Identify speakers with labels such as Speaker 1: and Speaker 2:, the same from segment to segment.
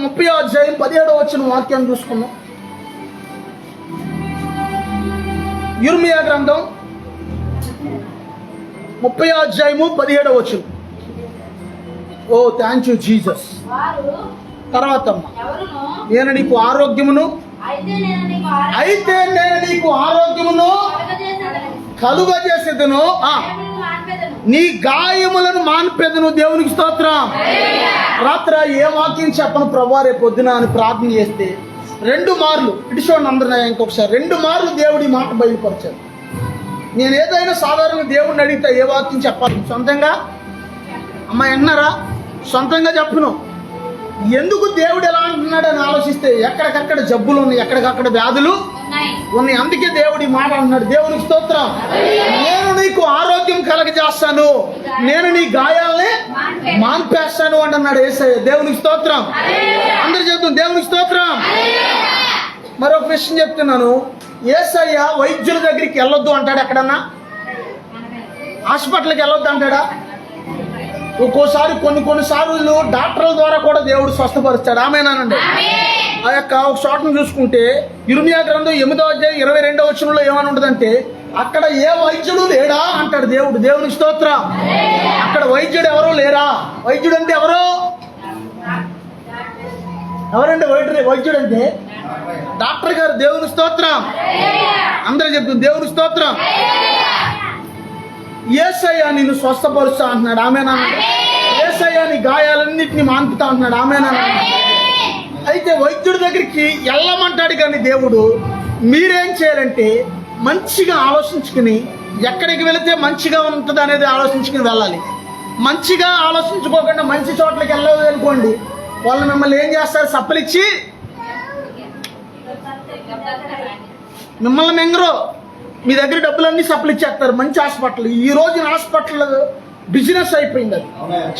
Speaker 1: 30:17 వాక్యాన్ని చూసుకున్నాం. యిర్మీయా గ్రంథం 30:17. ఓ థ్యాంక్ యూ జీసస్. తర్వాత నేను నీకు ఆరోగ్యమును కలుగజేసేదను, నీ గాయములను మాన్పెదను. దేవునికి స్తోత్రం. రాత్రి ఏ వాక్యం చెప్పను ప్రభువా రేపు పొద్దున అని ప్రార్థన చేస్తే 2 మార్లు ఇటుచూడండి అందరూ, ఇంకొకసారి 2 మార్లు దేవుడి మాట బయలుపరిచారు. నేను ఏదైనా సాధారణ దేవుడిని అడిగితే ఏ వాక్యం చెప్పాలి? సొంతంగా అమ్మ విన్నారా? సొంతంగా చెప్పను. ఎందుకు దేవుడు ఎలా అంటున్నాడు అని ఆలోచిస్తే ఎక్కడికక్కడ జబ్బులు ఉన్నాయి, ఎక్కడికక్కడ వ్యాధులు ఉన్నాయి. అందుకే దేవుడి మాట అంటున్నాడు. దేవునికి స్తోత్రం. నేను నీకు ఆరోగ్యం కలగజేస్తాను, నేను నీ గాయాలని మాన్పేస్తాను అంటున్నాడు యేసయ్య. దేవునికి స్తోత్రం. అందరు చెప్తాం దేవునికి స్తోత్రం. మరొక విషయం చెప్తున్నాను. యేసయ్య వైద్యుల దగ్గరికి వెళ్ళొద్దు అంటాడు ఎక్కడన్నా? హాస్పిటల్కి వెళ్ళొద్దు అంటాడా? ఒక్కోసారి కొన్నిసార్లు డాక్టర్ల ద్వారా కూడా దేవుడు స్వస్థపరుస్తాడు. ఆమేనానండి. ఆ యొక్క ఒక చోటను చూసుకుంటే యిర్మీయా గ్రంథం 8:22 ఏమని ఉంటుందంటే, అక్కడ ఏ వైద్యుడు లేడా అంటాడు దేవుడు. దేవునికి స్తోత్రం. అక్కడ వైద్యుడు ఎవరో లేరా? వైద్యుడు అంటే ఎవరండి? వైద్యుడు అంటే డాక్టర్ గారు. దేవుని స్తోత్రం. అందరూ చెప్తుంది దేవుని స్తోత్రం. యేసయ్య నిన్ను స్వస్థపరుస్తా అంటున్నాడు. ఆమేనానండి. యేసయ్య నీ గాయాలన్నింటినీ మాన్పుతా అంటున్నాడు. ఆమేనానండి. అయితే వైద్యుడి దగ్గరికి వెళ్ళమంటాడు కానీ దేవుడు మీరేం చేయాలంటే మంచిగా ఆలోచించుకుని ఎక్కడికి వెళితే మంచిగా ఉంటుంది అనేది ఆలోచించుకుని వెళ్ళాలి. మంచిగా ఆలోచించుకోకుండా మంచి చోట్లకి వెళ్ళలేదు అనుకోండి, వాళ్ళు మిమ్మల్ని ఏం చేస్తారు? సప్పలిచ్చి మిమ్మల్ని మెంగరు, మీ దగ్గర డబ్బులన్నీ సప్లై ఇచ్చేస్తారు. మంచి హాస్పిటల్, ఈ రోజున హాస్పిటల్ బిజినెస్ అయిపోయింది. అది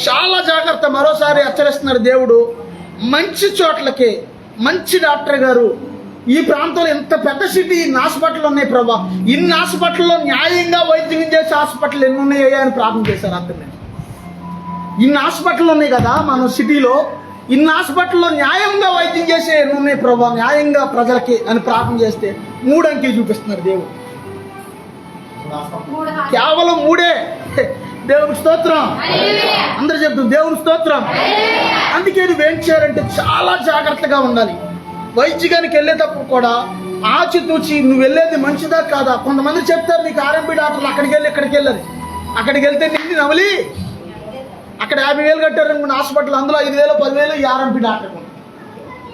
Speaker 1: చాలా జాగ్రత్త. మరోసారి హెచ్చరిస్తున్నారు దేవుడు. మంచి చోట్లకి మంచి డాక్టర్ గారు, ఈ ప్రాంతంలో ఎంత పెద్ద సిటీ ఇన్ని హాస్పిటల్ ఉన్నాయి ప్రభా, ఇన్ని హాస్పిటల్లో న్యాయంగా వైద్యం చేసే హాస్పిటల్ ఎన్ని ఉన్నాయా అని ప్రార్థన చేశారు. అర్థమే ఇన్ని హాస్పిటల్ ఉన్నాయి కదా మన సిటీలో, ఇన్ని హాస్పిటల్లో న్యాయంగా వైద్యం చేసే ఎన్ని ఉన్నాయి ప్రభా, న్యాయంగా ప్రజలకి అని ప్రార్థన చేస్తే 3 అంకెలు చూపిస్తున్నారు దేవుడు. కేవలం 3. దేవునికి స్తోత్రం. అందరూ చెప్తాం దేవునికి స్తోత్రం. అందుకే నువ్వేం చేయాలంటే చాలా జాగ్రత్తగా ఉండాలి. వైద్యానికి వెళ్ళేటప్పుడు కూడా ఆచితూచి నువ్వు వెళ్ళేది మంచిదా కాదా. కొంతమంది చెప్తారు నీకు ఆర్ఎంపీ డాక్టర్లు అక్కడికి వెళ్ళి ఇక్కడికి వెళ్ళరు. అక్కడికి వెళ్తే నిండి నవలి అక్కడ 50,000 కట్టారు అనుకున్న హాస్పిటల్, అందులో 5,000 10,000 ఈ ఆర్ఎంపీ డాక్టర్.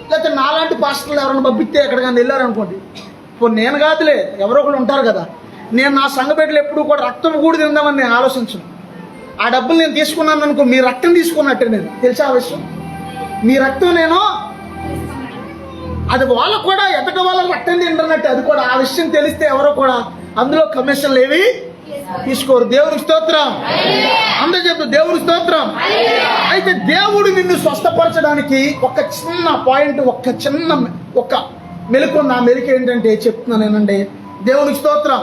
Speaker 1: లేకపోతే నాలాంటి పాస్టర్లు ఎవరైనా పంపిస్తే ఎక్కడికైనా వెళ్ళారనుకోండి, ఇప్పుడు నేను కాదులే ఎవరో ఒకరు ఉంటారు కదా, నేను నా సంఘబిడ్డలు ఎప్పుడు కూడా రక్తం కూడి తిందామని నేను ఆలోచించను. ఆ డబ్బులు నేను తీసుకున్నాను అనుకో, మీ రక్తం తీసుకున్నట్టే. నేను తెలిసే ఆ విషయం, మీ రక్తం నేను అది వాళ్ళకు కూడా ఎతక వాళ్ళకి రక్తం తింటున్నట్టు. అది కూడా ఆ విషయం తెలిస్తే ఎవరో కూడా అందులో కమిషన్లు ఏవి తీసుకోరు. దేవునికి స్తోత్రం. అందరూ చెప్తారు దేవునికి స్తోత్రం. అయితే దేవుడు నిన్ను స్వస్థపరచడానికి ఒక చిన్న పాయింట్, ఒక మెలకు ఉంది. ఆ మెలకు ఏంటంటే చెప్తున్నాను ఏనండి. దేవునికి స్తోత్రం.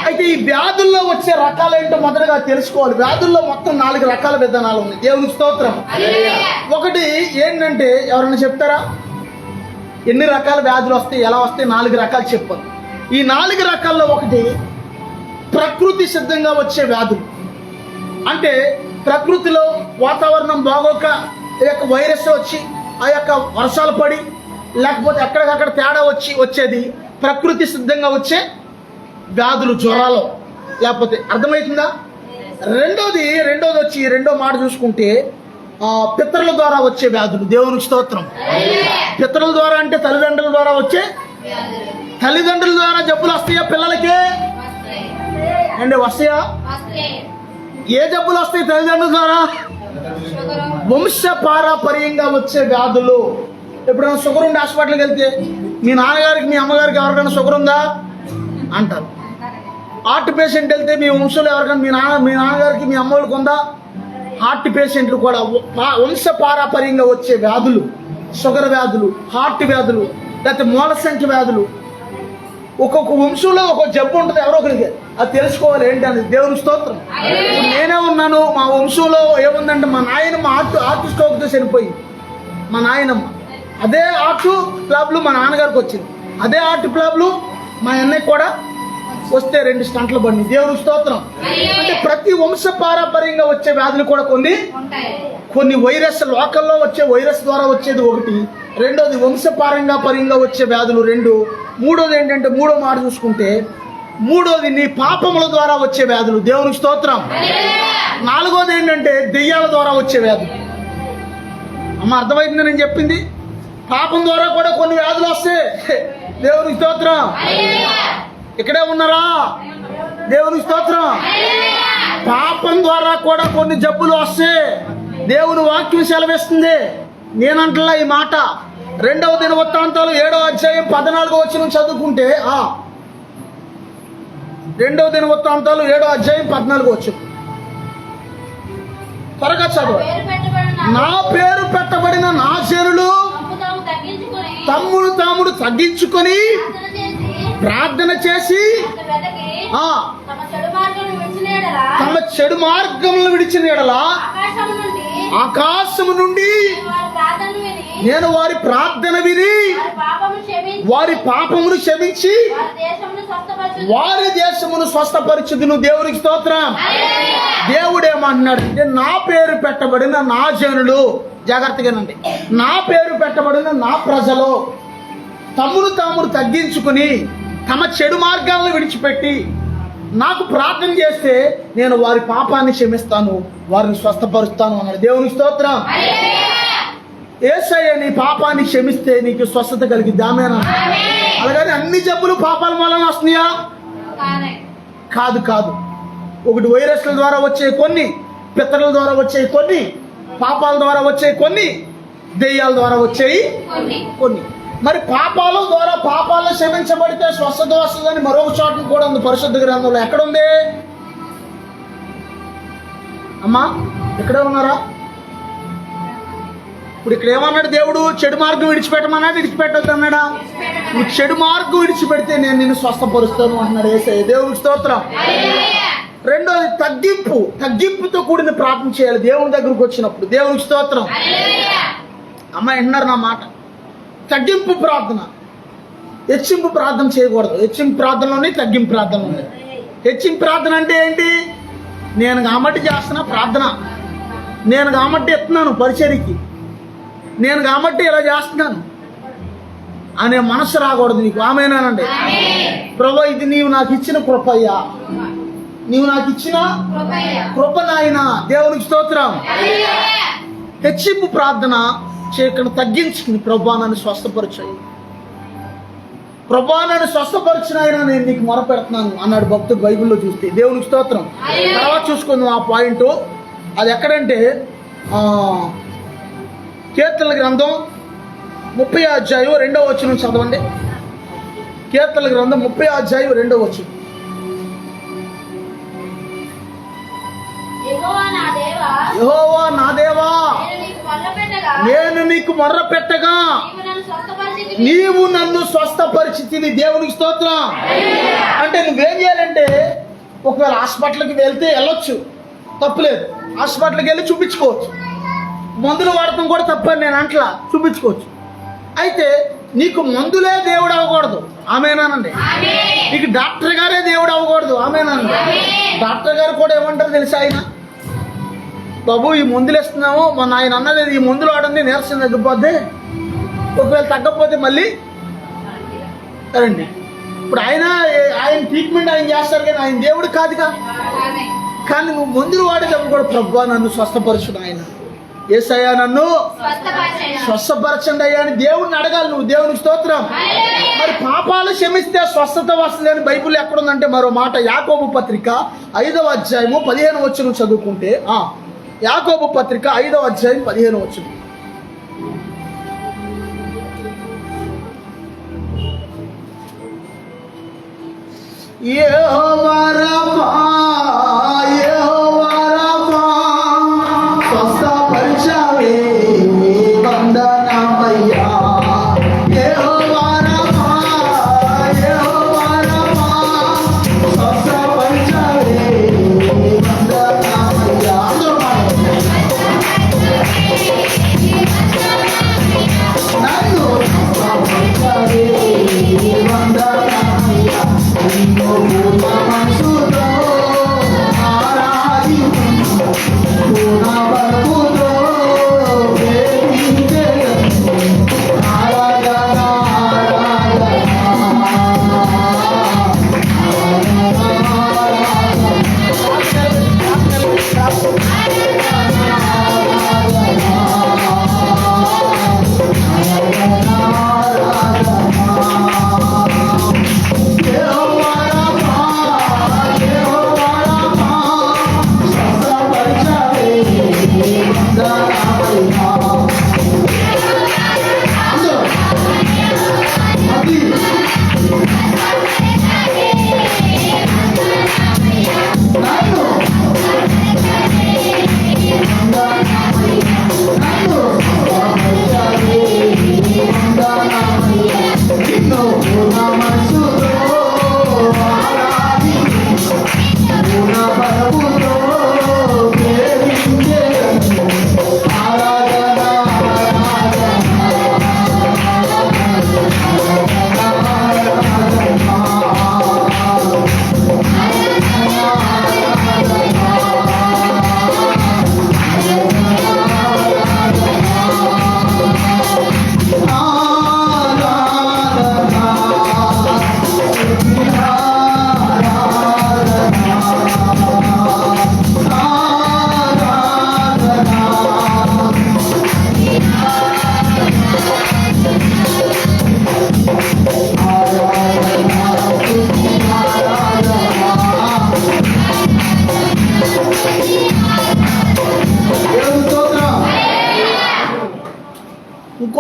Speaker 1: అయితే ఈ వ్యాధుల్లో వచ్చే రకాలేంటో మొదటగా తెలుసుకోవాలి. వ్యాధుల్లో మొత్తం 4 రకాల విధానాలు ఉన్నాయి. దేవునికి స్తోత్రం. ఒకటి ఏంటంటే ఎవరైనా చెప్తారా ఎన్ని రకాల వ్యాధులు వస్తాయి, ఎలా వస్తాయి? 4 రకాలు చెప్పారు. ఈ 4 రకాల్లో ఒకటి ప్రకృతి సిద్ధంగా వచ్చే వ్యాధులు. అంటే ప్రకృతిలో వాతావరణం బాగోక వైరస్ వచ్చి ఆ యొక్క వర్షాలు పడి లేకపోతే ఎక్కడికక్కడ తేడా వచ్చేది ప్రకృతి సిద్ధంగా వచ్చే వ్యాధులు, జ్వరాలు. లేకపోతే అర్థమవుతుందా? రెండోది వచ్చి రెండో మాట చూసుకుంటే పితరుల ద్వారా వచ్చే వ్యాధులు. దేవునికి స్తోత్రం. పితరుల ద్వారా అంటే తల్లిదండ్రుల ద్వారా వచ్చే, తల్లిదండ్రుల ద్వారా జబ్బులు వస్తాయా పిల్లలకి? అంటే వస్తాయా? ఏ జబ్బులు వస్తాయి తల్లిదండ్రుల ద్వారా? వంశ పారంపర్యంగా వచ్చే వ్యాధులు. ఎప్పుడైనా షుగర్ ఉండి హాస్పిటల్కి వెళ్తే మీ నాన్నగారికి మీ అమ్మగారికి ఎవరికైనా షుగర్ ఉందా అంటారు. హార్ట్ పేషెంట్ వెళ్తే మీ వంశంలో ఎవరికైనా మీ నాన్నగారికి మీ అమ్మగారికి ఉందా? హార్ట్ పేషెంట్లు కూడా వంశ పారంపర్యంగా వచ్చే వ్యాధులు, షుగర్ వ్యాధులు, హార్ట్ వ్యాధులు, లేకపోతే మూలసంఖ్య వ్యాధులు. ఒక్కొక్క వంశంలో ఒక్కొక్క జబ్బు ఉంటుంది ఎవరో ఒకరికి. అది తెలుసుకోవాలి ఏంటి అని. దేవుని స్తోత్రం. నేనే ఉన్నాను, మా వంశంలో ఏముందంటే మా నాయన హార్ట్ స్ట్రోక్తో చనిపోయి మా నాయనమ్మ. అదే హార్ట్ ప్రాబ్లం మా నాన్నగారికి వచ్చింది. అదే హార్ట్ ప్రాబ్లం మా అన్నయ్య కూడా వస్తే 2 స్టంట్లు పడి. దేవునికి స్తోత్రం. అంటే ప్రతి వంశ పారంపర్యంగా వచ్చే వ్యాధులు కూడా కొన్ని వైరస్ లోకల్లో వచ్చే వైరస్ ద్వారా వచ్చేది ఒకటి, రెండోది వంశపారంపర్యంగా వచ్చే వ్యాధులు 2, మూడోది ఏంటంటే మూడో మాట చూసుకుంటే మూడోది నీ పాపముల ద్వారా వచ్చే వ్యాధులు. దేవునికి స్తోత్రం. నాలుగోది ఏంటంటే దెయ్యాల ద్వారా వచ్చే వ్యాధులు. అమ్మ అర్థమైంది నేను చెప్పింది? పాపం ద్వారా కూడా కొన్ని వ్యాధులు వస్తాయి. దేవునికి స్తోత్రం. ఇక్కడే ఉన్నారా? దేవునికి స్తోత్రం. పాపం ద్వారా కూడా కొన్ని జబ్బులు వస్తాయి. దేవుని వాక్యం సెలవిస్తుంది. నేనంటలా ఈ మాట. 2వ దినవృత్తాంతాలు 7వ అధ్యాయం 14వ వచనం చదువుకుంటే 2వ దినవృత్తాంతాలు 7వ అధ్యాయం 14వ వచనం త్వరగా చదువు. నా పేరు పెట్టబడిన నా జనులు తమ్ముడు తాముడు తగ్గించుకొని ప్రార్థన చేసి తమ చెడు మార్గములను విడిచిన యెడల ఆకాశము నుండి నేను వారి ప్రార్థన విని వారి పాపమును క్షమించి వారి దేశమును స్వస్థపరచుదును. దేవునికి స్తోత్రం. దేవుడేమన్నాడు అంటే నా పేరు పెట్టబడిన నా జనులు, జాగ్రత్తగానండి, నా పేరు పెట్టబడిన నా ప్రజలు తమ్మును తామును తగ్గించుకుని తమ చెడు మార్గాలను విడిచిపెట్టి నాకు ప్రార్థన చేస్తే నేను వారి పాపాన్ని క్షమిస్తాను, వారిని స్వస్థపరుస్తాను అన్నాడు. దేవునికి స్తోత్రం. యేసయ్య నీ పాపాన్ని క్షమిస్తే నీకు స్వస్థత కలిగిద్ది. ఆమేనా? అలాగని అన్ని జబ్బులు పాపాల వలన వస్తున్నాయా? కాదు. ఒకటి వైరస్ల ద్వారా వచ్చే కొన్ని, పిత్తల ద్వారా వచ్చే కొన్ని, పాపాల ద్వారా వచ్చే కొన్ని, దెయ్యాల ద్వారా వచ్చేవి కొన్ని. మరి పాపాల ద్వారా పాపాలను క్షమించబడితే స్వస్థత వస్తుందని మరొక చోట కూడా ఉంది పరిశుద్ధ గ్రంథంలో. ఎక్కడుంది అమ్మా? ఇక్కడే ఉన్నారా? ఇప్పుడు ఇక్కడ ఏమన్నాడు దేవుడు? చెడు మార్గం విడిచిపెట్టమన్నా విడిచిపెట్టద్దు అన్నాడా? నువ్వు చెడు మార్గం విడిచిపెడితే నేను నిన్ను స్వస్థపరుస్తాను అంటున్నాడు యేసయ్య. దేవునికి స్తోత్రం. రెండోది తగ్గింపుతో కూడిన ప్రార్థన చేయాలి దేవుని దగ్గరకు వచ్చినప్పుడు. దేవునికి స్తోత్రం. అమ్మ విన్నారు నా మాట? తగ్గింపు ప్రార్థన, హెచ్చింపు ప్రార్థన చేయకూడదు. హెచ్చింపు ప్రార్థనలోనే తగ్గింపు ప్రార్థన ఉంది. హెచ్చింపు ప్రార్థన అంటే ఏంటి? నేను కాబట్టి చేస్తున్నా ప్రార్థన, నేను కాబట్టి ఎత్తున్నాను పరిచర్యకి, నేను కాబట్టి ఇలా చేస్తున్నాను అనే మనసు రాకూడదు నీకు. ఆమేనానండి? ప్రభు ఇది నీవు నాకు ఇచ్చిన కృపయ్యా, నీవు నాకు ఇచ్చిన కృప నాయన. దేవునికి స్తోత్రం. హెచ్చింపు ప్రార్థన చేయకుండా తగ్గించుకుని ప్రభా నన్ను స్వస్థపరచాయి, ప్రభా నన్ను స్వస్థపరిచిన ఆయన నేను నీకు మొరపెడుతున్నాను అన్నాడు భక్తుడు బైబిల్లో చూస్తే. దేవునికి స్తోత్రం. తర్వాత చూసుకుందాం ఆ పాయింట్. అది ఎక్కడంటే కీర్తనల గ్రంథం 30వ అధ్యాయం 2వ వచనం చదవండి. కీర్తనల గ్రంథం 30వ అధ్యాయం 2వ వచనం. యెహోవా నా దేవా, నేను నీకు మొర్ర పెట్టగా నీవు నన్ను స్వస్థపరిచితివి. దేవునికి స్తోత్రం. అంటే నువ్వేం చేయాలంటే ఒకవేళ హాస్పిటల్కి వెళ్ళొచ్చు, తప్పులేదు. హాస్పిటల్కి వెళ్ళి చూపించుకోవచ్చు. మందులు వాడటం కూడా తప్పని నేను అంట్లా, చూపించుకోవచ్చు. అయితే నీకు మందులే దేవుడు అవ్వకూడదు. ఆమేనానండి? నీకు డాక్టర్ గారే దేవుడు అవ్వకూడదు. ఆమేనానండి? డాక్టర్ గారు కూడా ఏమంటారు తెలుసా? ఆయన బాబు ఈ మందులు ఇస్తున్నాము, మన ఆయన అన్నది ఈ మందులు వాడండి నీరసం తగ్గిపోద్ది, ఒకవేళ తగ్గకపోతే మళ్ళీ రండి. ఇప్పుడు ఆయన ట్రీట్మెంట్ ఆయన చేస్తారు కానీ ఆయన దేవుడు కాదుగా. కానీ నువ్వు మందులు వాడేటప్పుడు కూడా ప్రభువా నన్ను స్వస్థపరచుడు, ఆయన యేసయ్యా నన్ను స్వస్థపరచండి అయ్యా అని దేవుడిని అడగాలి నువ్వు. దేవునికి స్తోత్రం. మరి పాపాలు క్షమిస్తే స్వస్థత వస్తుంది అని బైబిల్ ఎక్కడుందంటే మరో మాట, యాకోబు పత్రిక 5వ అధ్యాయము 15వ వచనం చదువుకుంటే, యాకోబు పత్రిక 5వ అధ్యాయం 15వ వచనం. యెహోవా రఫా, యెహోవా రఫా, స్వస్థపరచవే వందనమయ్యా. యెహోవా రఫా, యెహోవా రఫా, స్వస్థపరచవే వందనమయ్యా.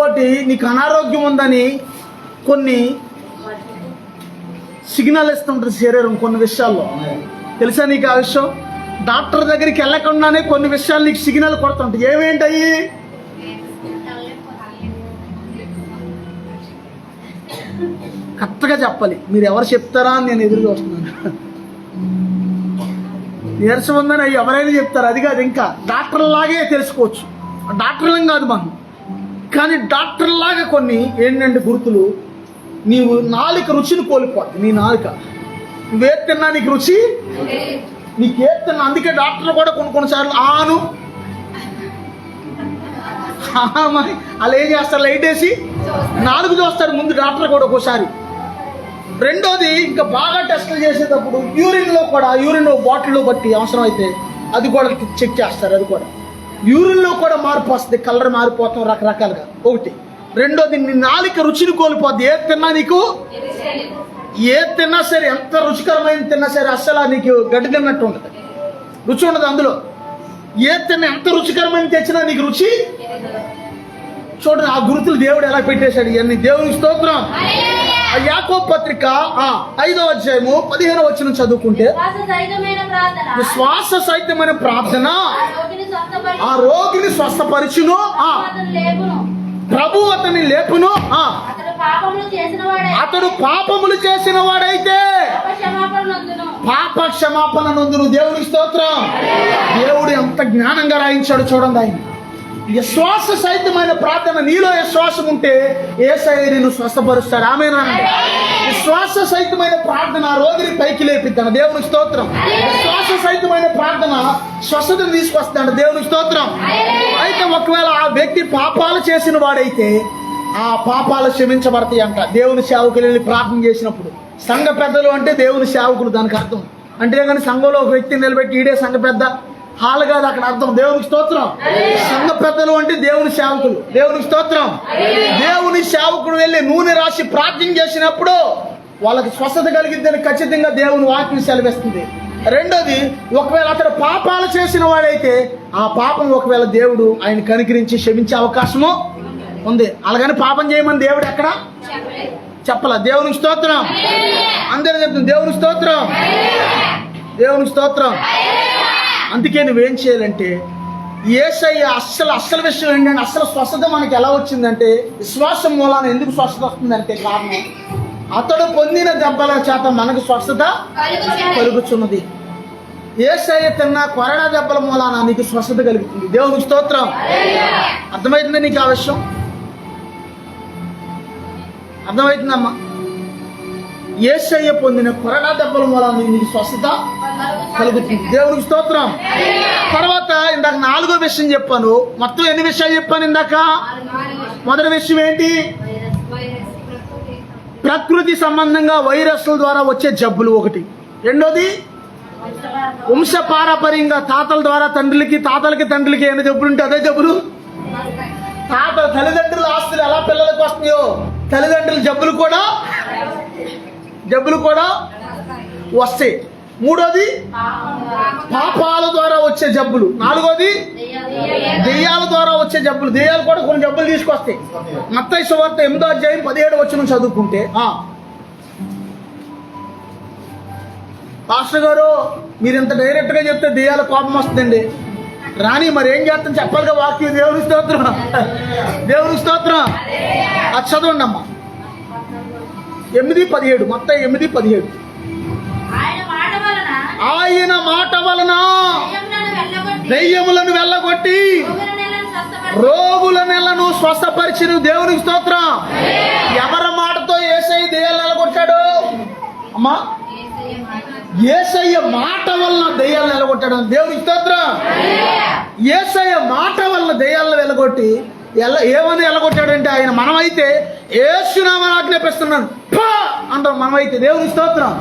Speaker 1: ఇంకోటి నీకు అనారోగ్యం ఉందని కొన్ని సిగ్నల్ ఇస్తుంటుంది శరీరం కొన్ని విషయాల్లో. తెలుసా నీకు ఆ విషయం? డాక్టర్ దగ్గరికి వెళ్ళకుండానే కొన్ని విషయాలు నీకు సిగ్నల్ కొడుతుంటాయి. ఏమేంటయి? కరెక్ట్గా చెప్పాలి. మీరు ఎవరు చెప్తారా అని నేను ఎదురు చూస్తున్నాను. నీరసం ఉందని అవి ఎవరైనా చెప్తారు, అది కాదు. ఇంకా డాక్టర్ లాగే తెలుసుకోవచ్చు, డాక్టర్లం కాదు మనం, కానీ డాక్టర్ లాగా కొన్ని ఏంటంటే గుర్తులు. నీవు నాలుక రుచిని కోల్పోద్ది. నీ నాలుక నువ్వే తిన్నా నీకు రుచి, నీకే తిన్నా. అందుకే డాక్టర్లు కూడా కొన్నిసార్లు ఆను మరి అలా ఏం చేస్తారు, లైట్ వేసి నాలుగు చూస్తారు ముందు డాక్టర్ కూడా ఒక్కోసారి. రెండోది, ఇంకా బాగా టెస్టులు చేసేటప్పుడు యూరిన్ బాటిల్లో బట్టి అవసరం అయితే అది కూడా చెక్ చేస్తారు. అది కూడా యూరిన్లో కూడా మార్పు వస్తుంది, కలర్ మారిపోతాం రకరకాలుగా. ఒకటి. రెండోది, నీ నాలుక రుచిని కోల్పోద్ది. ఏది తిన్నా నీకు, ఏది తిన్నా సరే, ఎంత రుచికరమైన తిన్నా సరే అస్సలు నీకు గడ్డి తిన్నట్టు ఉంటుంది, రుచి ఉండదు అందులో. ఏది తిన్నా ఎంత రుచికరమైన తెచ్చినా నీకు రుచి. చూడండి ఆ గుర్తులు దేవుడు ఎలా పెట్టేశాడు ఇవన్నీ. దేవునికి స్తోత్రం. యాకోబు పత్రిక 5వ అధ్యాయము 15వ వచనం చదువుకుంటే, విశ్వాస సహితమైన ప్రార్థన ఆ రోగిని స్వస్థపరిచును, ప్రభు అతని లేపును, అతడు పాపములు చేసిన వాడైతే పాప క్షమాపణ నొందును. దేవునికి స్తోత్రం. దేవుడు ఎంత జ్ఞానంగా రాయించాడు చూడండి. ఆయన విశ్వాస సహితమైన ప్రార్థన, నీలో విశ్వాసం ఉంటే యేసయ్య నిన్ను స్వస్థపరుస్తాడు. ఆమేనా? విశ్వాస సహితమైన ప్రార్థన రోగిని పైకి లేపిద్దాను. దేవునికి స్తోత్రం. విశ్వాస సహితమైన ప్రార్థన స్వస్థతను తీసుకొస్తాడు. దేవునికి స్తోత్రం. అయితే ఒకవేళ ఆ వ్యక్తి పాపాలు చేసిన వాడైతే ఆ పాపాలు క్షమించబడతాయి అంట. దేవుని సేవకులు వెళ్ళి ప్రార్థన చేసినప్పుడు, సంఘ పెద్దలు అంటే దేవుని సేవకులు దానికి అర్థం. అంతేగాని సంఘంలో ఒక వ్యక్తిని నిలబెట్టి ఈడే సంఘ పెద్ద హాల్ కాదు అక్కడ అర్థం. దేవునికి స్తోత్రం. సంఘ పెద్దలు అంటే దేవుని సేవకులు. దేవునికి స్తోత్రం. దేవుని సేవకుడు వెళ్ళి నూనె రాసి ప్రార్థన చేసినప్పుడు వాళ్ళకి స్వస్థత కలిగిద్దని ఖచ్చితంగా దేవుని వాక్యం సెలవిస్తుంది. రెండోది, ఒకవేళ అతడు పాపాలు చేసిన వాడైతే ఆ పాపం ఒకవేళ దేవుడు ఆయన కనికరించి క్షమించే అవకాశము ఉంది. అలాగని పాపం చేయమని దేవుడు ఎక్కడ చెప్పలా. దేవునికి స్తోత్రం. అందరూ చెప్తుంది దేవునికి స్తోత్రం. దేవునికి స్తోత్రం. అందుకే నువ్వేం చేయాలంటే, యేసయ్య అస్సలు విషయం ఏంటంటే, అస్సలు స్వస్థత మనకి ఎలా వచ్చిందంటే విశ్వాసం మూలాన. ఎందుకు స్వస్థత వస్తుందంటే కారణం, అతడు పొందిన దెబ్బల చేత మనకు స్వస్థత కలుగుతున్నది. యేసయ్య తిన్న కొరడా దెబ్బల మూలాన నీకు స్వస్థత కలుగుతుంది. దేవునికి స్తోత్రం. అర్థమవుతుంది నీకు ఆ విషయం? అర్థమవుతుందమ్మా? యేసయ్య పొందిన కొరడా దెబ్బల మూలాన నీకు స్వస్థత కలుగుతుంది. దేవునికి స్తోత్రం. తర్వాత ఇందాక 4వ విషయం చెప్పాను. మొత్తం ఎన్ని విషయాలు చెప్పాను ఇందాక? మొదటి విషయం ఏంటి? ప్రకృతి సంబంధంగా వైరస్ల ద్వారా వచ్చే జబ్బులు ఒకటి. రెండోది, వంశపారపర్యంగా తాతల ద్వారా తాతలకి తండ్రులకి ఏమైనా జబ్బులు ఉంటే అదే జబ్బులు. తల్లిదండ్రుల ఆస్తులు ఎలా పిల్లలకు వస్తున్నాయో తల్లిదండ్రుల జబ్బులు కూడా వస్తాయి. మూడోది, పాపాల ద్వారా వచ్చే జబ్బులు. నాలుగోది, దెయ్యాల ద్వారా వచ్చే జబ్బులు. దెయ్యాలు కూడా కొన్ని జబ్బులు తీసుకొస్తాయి. మత్తయి సువార్త 8వ అధ్యాయం 17వ వచనం చదువుకుంటే, పాస్టర్ గారు మీరు ఇంత డైరెక్ట్ గా చెప్తే దెయ్యాల కోపం వస్తుందండి. రాని మరి ఏం చేస్తాం చెప్పాలిగా వాక్యం. దేవుని స్తోత్రం. దేవుని స్తోత్రం. అది చదవండి అమ్మా. 8:17 మత్తయి 8:17. ఆయన మాట వలన దెయ్యములను వెళ్ళగొట్టి రోగుల నెలను స్వస్థపరిచిన. దేవునికి స్తోత్రం. ఎవరి మాటతో యేసయ్య దెయ్యాలను వెళ్ళగొట్టాడు అమ్మా? యేసయ్య మాట వలన దెయ్యాలను వెళ్ళగొట్టాడు. దేవునికి స్తోత్రం. యేసయ్య మాట వలన దెయ్యాలను వెళ్ళగొట్టి ఏమని వెళ్ళగొట్టాడంటే, ఆయన మనమైతే యేసునామమున ఆజ్ఞాపిస్తున్నాను అంటాం మనమైతే. దేవునికి స్తోత్రం.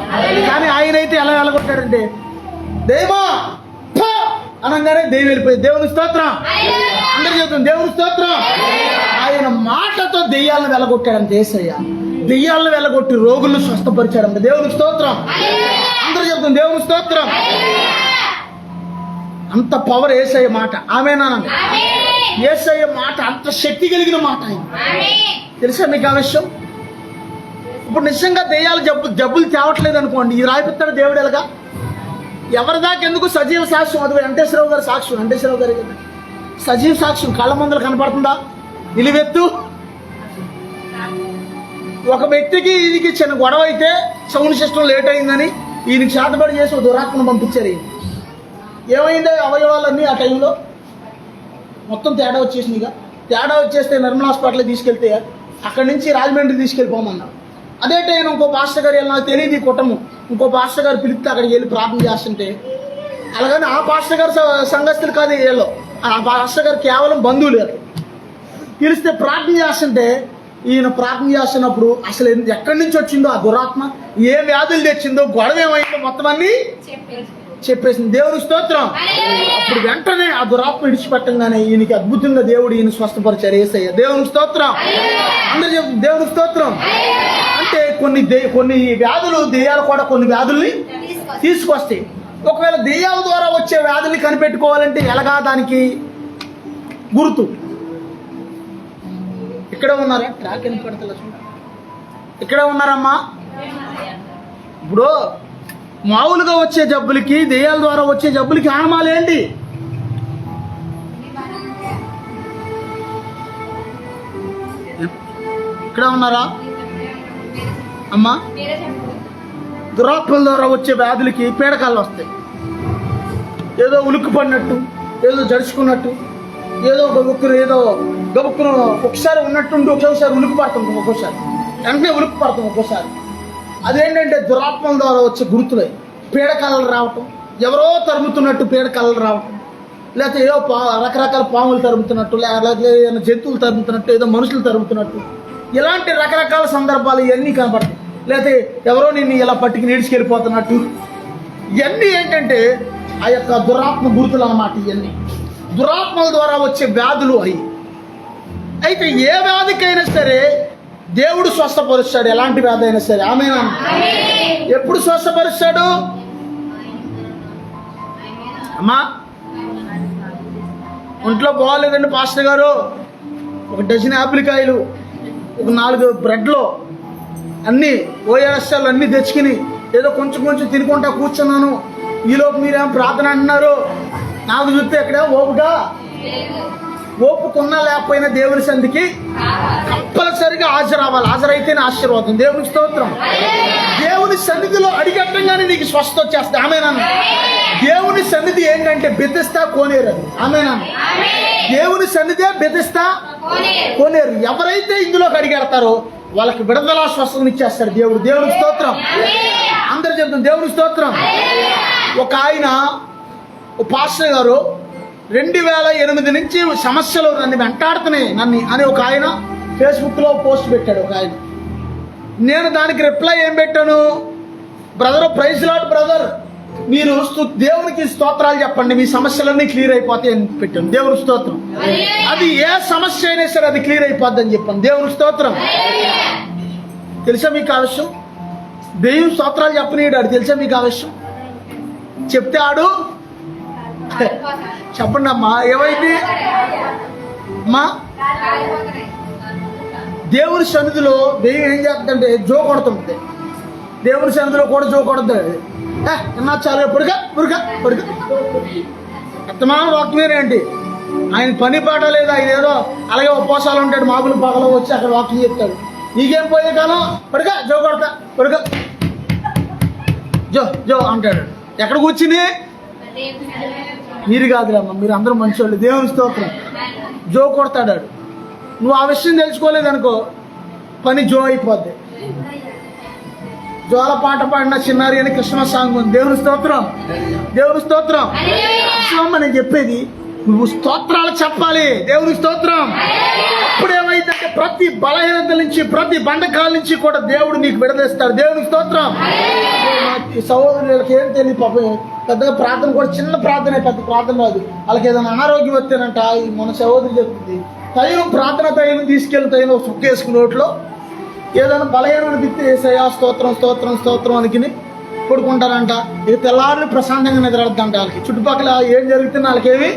Speaker 1: కానీ ఆయన అయితే ఎలా వెళ్ళగొట్టాడంటే, దైవా అనగానే దెయ్యం వెళ్ళిపోయింది. దేవునికి స్తోత్రం. అందరూ చెప్తాం దేవునికి స్తోత్రం. ఆయన మాటతో దెయ్యాలను వెళ్ళగొట్టాడంటే యేసయ్య. దెయ్యాలను వెళ్ళగొట్టి రోగులను స్వస్థపరిచాడంటే దేవునికి స్తోత్రం. అందరూ చెప్తాం దేవునికి స్తోత్రం. అంత పవర్ యేసయ్య మాట. ఆమేనండి. యేసయ్య మాట అంత శక్తి కలిగిన మాట. తెలుసా మీకు ఆ విషయం? ఇప్పుడు నిజంగా దెయ్యాలు జబ్బులు తేవట్లేదు అనుకోండి, ఈ రాయిపిస్తాడు దేవుడు ఎలాగా? ఎవరి దాకా ఎందుకు? సజీవ సాక్ష్యం. అది వెంకటేశ్వరరావు గారి సాక్ష్యం. వెంకటేశ్వరరావు గారి సజీవ సాక్ష్యం కళ్ళ ముందర కనపడుతుందా? నిలువెత్తు. ఒక వ్యక్తికి ఈయనకి చిన్న గొడవ అయితే సౌండ్ సిస్టమ్ లేట్ అయిందని ఈయనకి చేతబడి చేసి ఒక దురాత్మను పంపించారు. ఈయన ఏమైందో అవయవాలన్నీ ఆ టైంలో మొత్తం తేడా వచ్చేసిందిగా. తేడా వచ్చేస్తే నిర్మల్ హాస్పిటల్కి తీసుకెళ్తే అక్కడి నుంచి రాజమండ్రి తీసుకెళ్ళిపోమన్నారు. అదే టైం ఇంకో పాస్టర్ గారు నాకు తెలియదు ఈ కుటుంబం, ఇంకో పాస్టర్ గారు పిలిస్తే అక్కడికి వెళ్ళి ప్రార్థన చేస్తుంటే, అలాగని ఆ పాస్టర్ గారు సంఘస్థులు కాదు వీళ్ళు, ఆ పాస్టర్ గారు కేవలం బంధువులు. పిలిస్తే ప్రార్థన చేస్తుంటే ఈయన ప్రార్థన చేస్తున్నప్పుడు అసలు ఎక్కడి నుంచి వచ్చిందో ఆ దురాత్మ, ఏ వ్యాధులు తెచ్చిందో, గొడవ ఏమైందో మొత్తం అన్ని చెప్పేసింది. దేవుని స్తోత్రం. అప్పుడు వెంటనే ఆ దురాత్మ విడిచిపెట్టంగానే ఈయనకి అద్భుతంగా దేవుడు ఈయన స్వస్థపరిచారు. యేసయ్య. దేవుని స్తోత్రం. అందరూ చెప్పు దేవుని స్తోత్రం. అంటే కొన్ని వ్యాధులు, దెయ్యాలు కూడా కొన్ని వ్యాధుల్ని తీసుకొస్తాయి. ఒకవేళ దెయ్యాల ద్వారా వచ్చే వ్యాధుల్ని కనిపెట్టుకోవాలంటే ఎలాగా? దానికి గుర్తు ఇక్కడే ఉన్నారా? ట్రాక్ ఎందుకు పడతలే? ఇక్కడే ఉన్నారమ్మా. ఇప్పుడు మామూలుగా వచ్చే జబ్బులకి, దెయ్యాల ద్వారా వచ్చే జబ్బులకి ఆనమాలు ఏంటి? ఇక్కడే ఉన్నారా అమ్మా? దురాత్మల ద్వారా వచ్చే వ్యాధులకి పీడకాలు వస్తాయి. ఏదో ఉలుక్కు పడినట్టు, ఏదో జడుచుకున్నట్టు, ఏదో గబుక్కును ఒకసారి ఉన్నట్టుండి ఒక్కొక్కసారి ఉలుక్కు పడుతుంది, ఒక్కోసారి వెంటనే ఉలుక్కు పడుతుంది, ఒక్కోసారి. అదేంటంటే దురాత్మల ద్వారా వచ్చే గుర్తులై పీడకలలు రావటం, ఎవరో తరుముతున్నట్టు పీడకలలు రావటం, లేకపోతే ఏదో రకరకాల పాములు తరుముతున్నట్టు, లేకపోతే ఏదైనా జంతువులు తరుముతున్నట్టు, ఏదో మనుషులు తరుముతున్నట్టు, ఇలాంటి రకరకాల సందర్భాలు ఇవన్నీ కనపడతాయి. లేకపోతే ఎవరో నిన్ను ఇలా పట్టుకు నీడ్చుకెళ్ళిపోతున్నట్టు, ఇవన్నీ ఏంటంటే ఆ యొక్క దురాత్మ గుర్తులు అన్నమాట. ఇవన్నీ దురాత్మల ద్వారా వచ్చే వ్యాధులు అవి. అయితే ఏ వ్యాధికైనా సరే దేవుడు స్వస్థపరుస్తాడు, ఎలాంటి వ్యాధి అయినా సరే. ఆమేనా? ఎప్పుడు స్వస్థపరుస్తాడు అమ్మా? ఒంట్లో బాగాలేదండి పాస్టర్ గారు, ఒక డజన్ యాపిల్ కాయలు, ఒక 4 బ్రెడ్లు, అన్నీ ఓఆర్ఎస్ఎల్ అన్నీ తెచ్చుకుని ఏదో కొంచెం కొంచెం తినుకుంటా కూర్చున్నాను, ఈలోపు మీరేం ప్రార్థన అంటున్నారు. నాకు చూస్తే ఎక్కడ ఓపుకున్నా లేకపోయినా దేవుని సంధికి కంపల్సరిగా హాజరవ్వాలి. హాజరైతేనే ఆశీర్వాదం. దేవుని స్తోత్రం. దేవుని సన్నిధిలో అడిగట్టంగానే నీకు స్వస్థత వచ్చేస్తా. ఆమేనా? దేవుని సన్నిధి ఏంటంటే బెతెస్దా కోనేరు. ఆమేనా? దేవుని సన్నిధే బెతెస్దా కోనేరు. ఎవరైతే ఇందులోకి అడిగెడతారో వాళ్ళకి విడుదల స్వస్థతను ఇచ్చేస్తాడు దేవుడు. దేవుని స్తోత్రం. అందరు చెప్తాం దేవుని స్తోత్రం. ఒక ఆయన, ఓ పాస్టర్ గారు 2008 నుంచి సమస్యలు నన్ను వెంటాడుతున్నాయి అని ఒక ఆయన ఫేస్బుక్లో పోస్ట్ పెట్టాడు. ఒక ఆయన, నేను దానికి రిప్లై ఏం పెట్టాను? బ్రదర్, ప్రైజ్ లార్డ్ బ్రదర్, మీరు దేవునికి స్తోత్రాలు చెప్పండి, మీ సమస్యలన్నీ క్లియర్ అయిపోతాయి అని పెట్టాను. దేవుని స్తోత్రం. అది ఏ సమస్య అయినా సరే అది క్లియర్ అయిపోద్ది అని చెప్పాను. దేవుని స్తోత్రం. తెలుసా మీకు ఆ విషయం? దేవుని స్తోత్రాలు చెప్పనీయడాడు. తెలుసా మీకు ఆ విషయం? చెప్తే ఆడు చెప్పండి అమ్మా, ఏమైంది అమ్మా? దేవుని సన్నిధిలో దెయ్యం ఏం చేస్తుందంటే జో కొడుతుంది. దేవుని సన్నిధిలో కూడా జో కొడుతుంది. అన్నా చాలా పురుగా అత్తమాన వాక్యమేనేంటి? ఆయన పని పాట లేదు. ఆయన ఏదో అలాగే ఉపవాసాలు ఉంటాడు, మామూలు పగలో వచ్చి అక్కడ వాక్యం చెప్తాడు. నీకేం పోయే కాలం? పడుగా జో కొడతా, పడుగా జో అంటాడు. ఎక్కడ కూర్చుని? మీరు కాదులేమ్మా, మీరు అందరూ మంచివాళ్ళు. దేవుని స్తోత్రం. జో కొడతాడు. నువ్వు ఆ విషయం తెలుసుకోలేదనుకో పని జో అయిపోద్ది. జోల పాట పాడిన చిన్నారి అని క్రిస్మస్ సాంగ్ ఉంది. దేవుని స్తోత్రం. దేవుని స్తోత్రం. కృష్ణమ్మ, నేను చెప్పేది నువ్వు స్తోత్రాలు చెప్పాలి. దేవుని స్తోత్రం. అప్పుడు ఏమైందంటే ప్రతి బలహీనత నుంచి, ప్రతి బండకాల నుంచి కూడా దేవుడు నీకు విడదీస్తాడు. దేవుని స్తోత్రం. సహోదరులకి ఏం తెలియదు పాపం, పెద్దగా ప్రార్థన కూడా చిన్న ప్రార్థనే, పెద్ద ప్రార్థన రాదు. వాళ్ళకి ఏదైనా అనారోగ్యం వస్తేనంట మన సహోదరు చెప్తుంది, తైలం ప్రార్థన తైలం తీసుకెళ్ళి తైలం సుక్కేసుకుని నోట్లో ఏదైనా బలహీనమైన బిత్తి వేసాయా స్తోత్రం స్తోత్రం స్తోత్రం అనుకుని పడుకుంటారంట. ఇక తెల్లారిని ప్రశాంతంగా నిద్రదంట. వాళ్ళకి చుట్టుపక్కల ఏం జరుగుతుంది వాళ్ళకేమి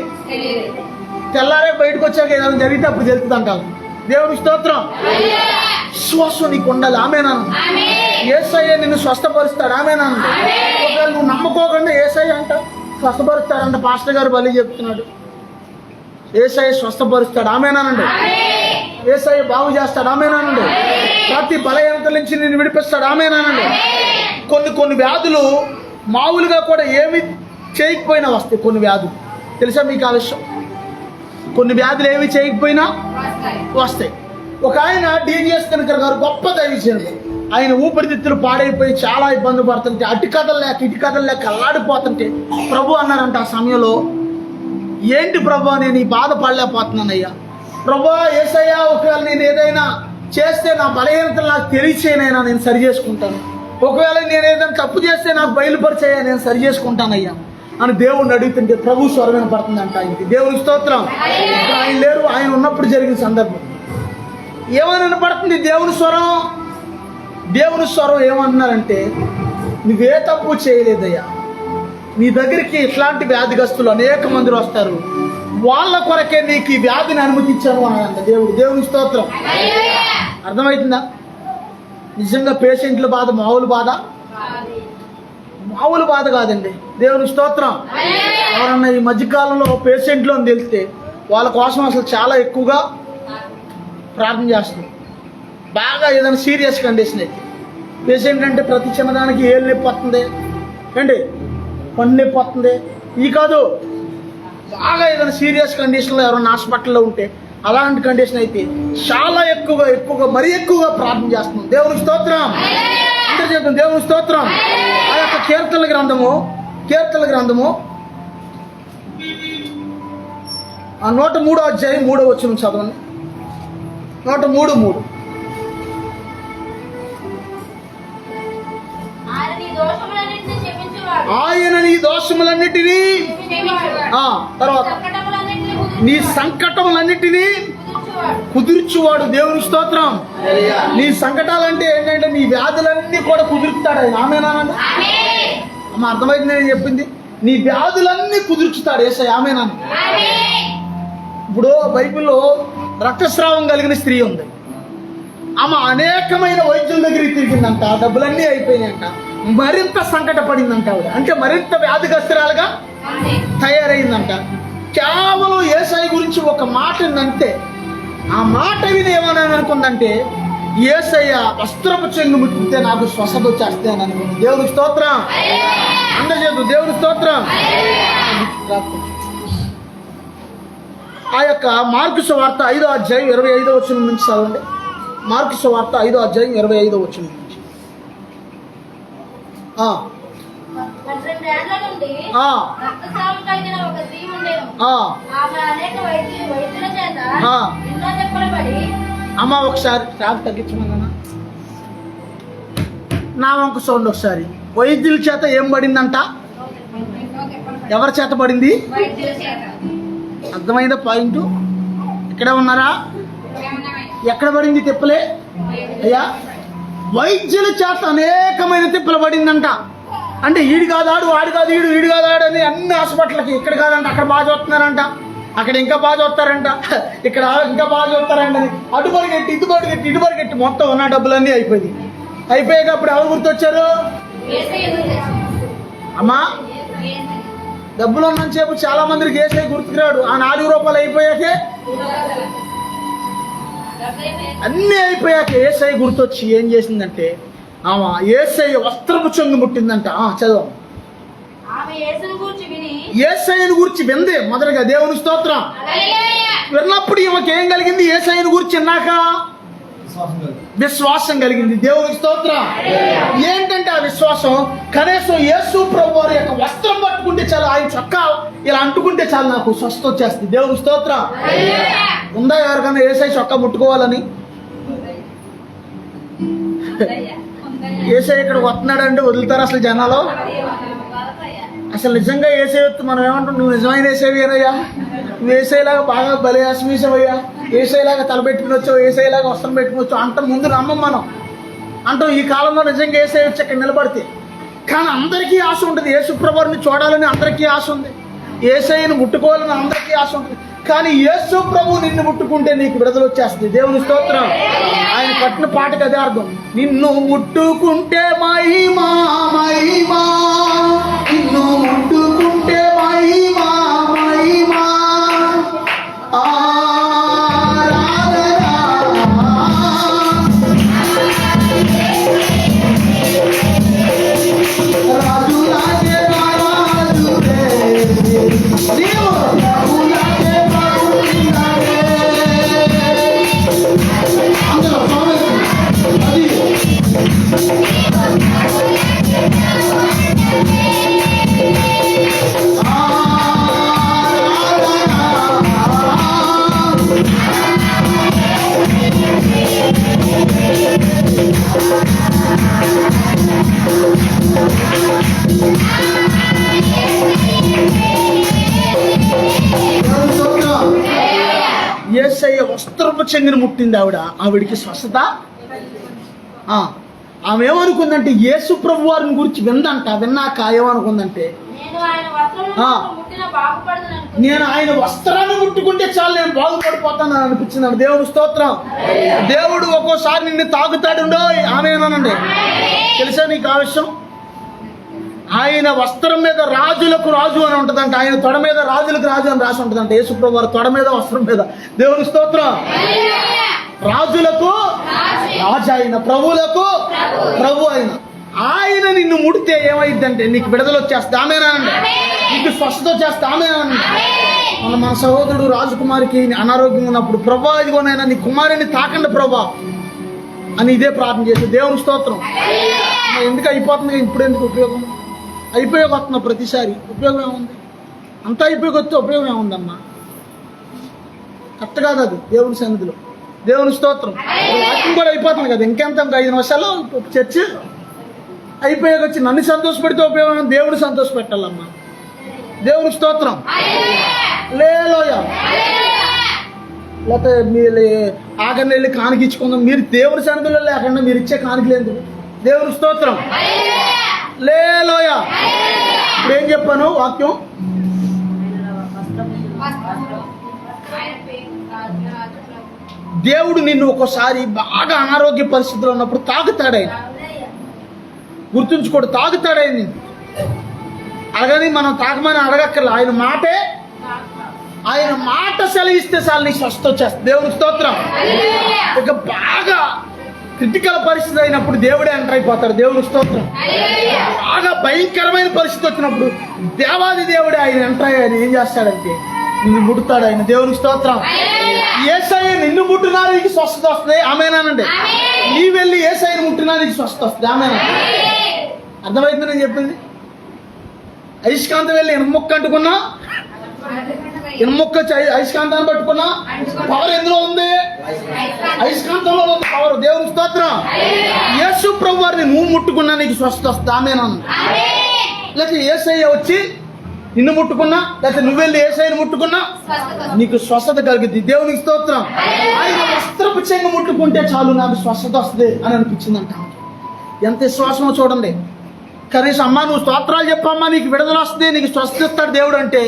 Speaker 1: తెల్లారే బయటకు వచ్చాక ఏదైనా జరిగితే అప్పుడు జరుగుతుంది అంటారు. దేవుని స్తోత్రం. విశ్వాసం నీకు ఉండాలి. ఆమేనాను. యేసయ్య నిన్ను స్వస్థపరుస్తాడు. ఆమేనాను. ఒకవేళ నువ్వు నమ్మకోకుండా యేసయ్య అంట స్వస్థపరుస్తాడంట. పాస్టర్ గారు బలి చెప్తున్నాడు. యేసయ్య స్వస్థపరుస్తాడు. ఆమేనానండి. యేసయ్య బాగు చేస్తాడు. ఆమేనానండి. ప్రతి బలహీనత నుంచి నిన్ను విడిపిస్తాడు. ఆమేనానండి. కొన్ని వ్యాధులు మామూలుగా కూడా ఏమి చేయకపోయినా వస్తాయి. కొన్ని వ్యాధులు తెలుసా మీకు ఆ విషయం? కొన్ని వ్యాధులు ఏమి చేయకపోయినా వస్తాయి. ఒక ఆయన డిజిఎస్ కనకర్ గారు గొప్ప దైవజనుడు. ఆయన ఊపిరితిత్తులు పాడైపోయి చాలా ఇబ్బంది పడుతుంటే ఇటు కథలు లేక అల్లాడిపోతుంటే ప్రభు అన్నారంట ఆ సమయంలో, ఏంటి ప్రభు నేను ఈ బాధ పడలేకపోతున్నానయ్యా. ప్రభు యేసయ్యా ఒకవేళ నేను ఏదైనా చేస్తే నా బలహీనతలు నాకు తెలియచేయనైనా నేను సరి చేసుకుంటాను. ఒకవేళ నేను ఏదైనా తప్పు చేస్తే నాకు బయలుపరిచేయ నేను సరి చేసుకుంటానయ్యా అని దేవుడిని అడుగుతుంటే ప్రభు స్వరం వినపడుతుందంట ఆయనకి. దేవుని స్తోత్రం. ఇప్పుడు ఆయన లేరు, ఆయన ఉన్నప్పుడు జరిగిన సందర్భం. ఏమని వినపడుతుంది దేవుని స్వరం? దేవుని స్వరం ఏమన్నారంటే, నువ్వే తప్పు చేయలేదయ్యా, నీ దగ్గరికి ఇట్లాంటి వ్యాధిగ్రస్తులు అనేక మంది వస్తారు, వాళ్ళ కొరకే నీకు ఈ వ్యాధిని అనుమతించాను అన్నాడంట దేవుడు. దేవుని స్తోత్రం. అర్థమవుతుందా? నిజంగా పేషెంట్ల బాధ మామూలు బాధ కాదండి. దేవుని స్తోత్రం. ఎవరన్నా ఈ మధ్యకాలంలో పేషెంట్లు అని తెలిస్తే వాళ్ళ కోసం అసలు చాలా ఎక్కువగా ప్రార్థన చేస్తుంది. బాగా ఏదైనా సీరియస్ కండిషన్ అయితే పేషెంట్ అంటే ప్రతి చిన్నదానికి ఏళ్ళు నొప్పి వస్తుంది ఏంటి, పన్ను నొప్పి వస్తుంది, ఈ కాదు బాగా ఏదైనా సీరియస్ కండిషన్లో ఎవరైనా హాస్పిటల్లో ఉంటే అలాంటి కండిషన్ అయితే చాలా ఎక్కువగా మరీ ఎక్కువగా ప్రార్థన చేస్తున్నాం. దేవుని స్తోత్రం. అందరూ చెప్తాం దేవుని స్తోత్రం. ఆ యొక్క కీర్తనల గ్రంథము 103వ అధ్యాయం 3వ వచనం చదవండి. 103:3. ఆయన నీ దోషములన్నిటినీ తర్వాత నీ సంకటములన్నిటినీ కుదుర్చువాడు. దేవుని స్తోత్రం. నీ సంకటాలంటే ఏంటంటే నీ వ్యాధులన్నీ కూడా కుదురుతాడు ఆయన. ఆమేనానండి. అమ్మ అర్థమైంది నేను చెప్పింది? నీ వ్యాధులన్నీ కుదుర్చుతాడు యేసయ్య. ఆమేనాను. ఇప్పుడు బైబిల్లో రక్తస్రావం కలిగిన స్త్రీ ఉంది. ఆమె అనేకమైన వైద్యుల దగ్గరికి తిరిగిందంట, డబ్బులన్నీ అయిపోయినాయంట, మరింత సంకట పడిందంట ఆవిడ. అంటే మరింత వ్యాధిగ్రస్తురాలుగా తయారైందంట. కేవలం యేసయ్య గురించి ఒక మాట విందంటే ఆ మాట విని ఏమని అనుకుందంటే, యేసయ్య వస్త్రపు చెంగు ముట్టితే నాకు స్వస్థత వచ్చేస్తే అని అనుకుంది. దేవుని స్తోత్రం. అందజేదు దేవుని స్తోత్రం. ఆ యొక్క మార్కు సువార్త 5వ అధ్యాయం 25వ వచనం నుంచి చదవండి. మార్కు సువార్త 5వ అధ్యాయం 25వ వచనం నుంచి. అమ్మ ఒకసారి ట్రాక్ తగ్గించమన్నా నా వంక సౌండ్ ఒకసారి. వైద్యుల చేత ఏం పడిందంట? ఎవరి చేత పడింది? అర్థమైందా పాయింట్? ఇక్కడే ఉన్నారా? ఎక్కడ పడింది తిప్పలే అయ్యా? వైద్యుల చేత అనేకమైన తిప్పలు పడిందంట. అంటే ఈడు కాదాడు, వాడు కాదు, ఈడు కాదాడు అని అన్ని హాస్పిటల్కి ఇక్కడ కాదంట అక్కడ బాగా చూస్తున్నారంట, అక్కడ ఇంకా బాగా చూస్తారంట, ఇక్కడ ఇంకా బాగా చూస్తారంట అని అటు పరిగెట్టి ఇటు పరిగెట్టి మొత్తం ఉన్న డబ్బులన్నీ అయిపోయాక అప్పుడు ఎవరు గుర్తొచ్చారు? అమ్మా డబ్బులు ఉన్నంత సేపు చాలా మందికి యేసయ్య గుర్తుకురాడు. ఆ 4 రూపాయలు అయిపోయాకే అన్నీ అయిపోయాక యేసయ్య గుర్తొచ్చి ఏం చేసిందంటే ఆమె యేసయ్య వస్త్రపు చెంగు ముట్టిందంట. చదువు. యేసయ్యను గురించి విందే మొదటగా. దేవుని స్తోత్రం. విన్నప్పుడు ఈమెకి ఏం కలిగింది? యేసయ్యను గురించి విన్నాక విశ్వాసం కలిగింది. దేవుని స్తోత్రం. ఏంటంటే ఆ విశ్వాసం కనీసం యేసు ప్రభు వారి యొక్క వస్త్రం పట్టుకుంటే చాలు, ఆయన చొక్కా ఇలా అంటుకుంటే చాలు నాకు స్వస్థత వచ్చేస్తుంది. దేవుని స్తోత్రం. ఉందా ఎవరికన్నా యేసయ్య చొక్కా ముట్టుకోవాలని? యేసయ్య ఇక్కడ వస్తున్నాడంటే వదులుతారు అసలు జనాలు? అసలు నిజంగా యేసయ్య మనం ఏమంటాం? నువ్వు నిజమైన యేసయ్యనయ్యా, నువ్వు యేసయ్యలాగా బాగా బలి అశ్మీసవయ్యా, యేసయ్యలాగా తలపెట్టుకుని వచ్చావు, యేసయ్యలాగా వస్త్రం పెట్టుకుని వచ్చావు అంటాం. ముందు నమ్మం మనం అంటాం. ఈ కాలంలో నిజంగా యేసయ్య వచ్చి అక్కడ నిలబడితే కానీ అందరికీ ఆశ ఉంటుంది, యేసు ప్రభువుని చూడాలని అందరికీ ఆశ ఉంది, యేసయ్యను ముట్టుకోవాలని అందరికీ ఆశ ఉంటుంది. కానీ యేసు ప్రభు నిన్ను ముట్టుకుంటే నీకు విడుదల వచ్చేస్తుంది. దేవుని స్తోత్రం. ఆయన కట్టిన పాటకి అదే అర్థం. నిన్ను ముట్టుకుంటే మహిమా మహిమా, నిన్ను ముట్టుకుంటే మహిమా మహిమా, యేసయ్య వస్త్రపు చెంగును ముట్టింది ఆవిడికి స్వస్థత. ఆమె ఏమనుకుందంటే యేసు ప్రభు వారిని గురించి విన్నాక ఏమనుకుందంటే, నేను ఆయన వస్త్రాన్ని ముట్టుకుంటే చాలు, నేను బాగుపడిపోతాను అని అనిపించింది. దేవుడు స్తోత్రం. దేవుడు ఒక్కోసారి నిన్ను తాగుతాడుండో. ఆమెనండి, తెలుసా నీకు ఆ విషయం? ఆయన వస్త్రం మీద రాజులకు రాజు అని ఉంటుందంట, ఆయన తొడ మీద రాజులకు రాజు అని రాసి ఉంటుందంట. యేసు ప్రభు వారి తొడ మీద వస్త్రం మీద. దేవుని స్తోత్రం. రాజులకు రాజు అయిన, ప్రభువులకు ప్రభు అయిన ఆయన నిన్ను ముడితే ఏమైందంటే నీకు విడుదల వచ్చేస్తా. ఆమేనండి. నీకు స్వస్థత వచ్చేస్తా. ఆమేనండి. మన సహోదరుడు రాజకుమారికి అనారోగ్యం ఉన్నప్పుడు, ప్రభా ఇదిగోనైనా నీ కుమారుని తాకండి ప్రభా అని ఇదే ప్రార్థన చేసి. దేవుని స్తోత్రం. ఎందుకు అయిపోతుంది ఇప్పుడు, ఎందుకు ఉపయోగం? అయిపోయాక వస్తున్నా ప్రతిసారి ఉపయోగం ఏముంది? అంతా అయిపోయి వస్తే ఉపయోగం ఏముందమ్మా? కరెక్ట్ కాదు అది దేవుని సన్నిధిలో. దేవుని స్తోత్రం. వాక్యం కూడా అయిపోతుంది కదా, ఇంకెంత 5 నిమిషాలు చర్చ్ అయిపోయాక వచ్చి నన్ను సంతోషపెడితే ఉపయోగం, దేవుడు సంతోషపెట్టాలమ్మా. దేవుని స్తోత్రం. లేలోయ లేకపోతే మీరు ఆఖరిని వెళ్ళి కానికిచ్చుకుందాం. మీరు దేవుని సన్నిధిలో లేకుండా మీరు ఇచ్చే కానికలేదు. దేవుని స్తోత్రం. లేలోయ. ఇప్పుడు ఏం చెప్పాను వాక్యం? దేవుడు నిన్ను ఒక్కోసారి బాగా అనారోగ్య పరిస్థితుల్లో ఉన్నప్పుడు తాగుతాడాయన. గుర్తుంచుకోడు, తాగుతాడాయన. అలాగని మనం తాగమని అడగక్కర్లా. ఆయన మాట సెలవిస్తే చాలు నీకు స్వస్థత వచ్చేస్తుంది. దేవుని స్తోత్రం. ఇక బాగా క్రిటికల్ పరిస్థితి అయినప్పుడు దేవుడే ఎంటర్ అయిపోతాడు. దేవుని స్తోత్రం. బాగా భయంకరమైన పరిస్థితి వచ్చినప్పుడు దేవాది దేవుడే ఆయన ఎంటర్ అయ్యి ఆయన ఏం చేస్తాడంటే నిన్ను ముట్టుతాడు ఆయన. దేవుని స్తోత్రం. యేసయ్య నిన్ను ముట్టినా నీకు స్వస్థత వస్తుంది. ఆమేనండి. నీ వెళ్ళి యేసయ్యని ముట్టినా నీకు స్వస్థత వస్తుంది. ఆమేనండి. అర్థమైంది నేను చెప్పింది? అయస్కాంతం వెళ్ళి ఇనుముక్క అంటుకున్నా, ఇనుముక్క అయస్కాంతాన్ని పట్టుకున్నా పవర్ ఎందులో ఉంది? అయస్కాంతంలో ఉంది పవర్. దేవుని స్తోత్రం. యేసు ప్రభు వారిని నువ్వు ముట్టుకున్నా నీకు స్వస్థత వస్తుంది. ఆమేనండి. లేకపోతే యేసయ్య వచ్చి నిన్ను ముట్టుకున్నా, లేకపోతే నువ్వు వెళ్ళి యేసయ్యని ముట్టుకున్నా నీకు స్వస్థత కలుగుద్ది. దేవునికి స్తోత్రం. ఆయన వస్త్రపు చెంగు ముట్టుకుంటే చాలు నాకు స్వస్థత వస్తుంది అని అనిపించిందంట. ఎంత విశ్వాసమో చూడండి. కనీసం అమ్మా నువ్వు స్తోత్రాలు చెప్పమ్మా నీకు విడుదల వస్తుంది, నీకు స్వస్థత ఇస్తాడు దేవుడు అంటే,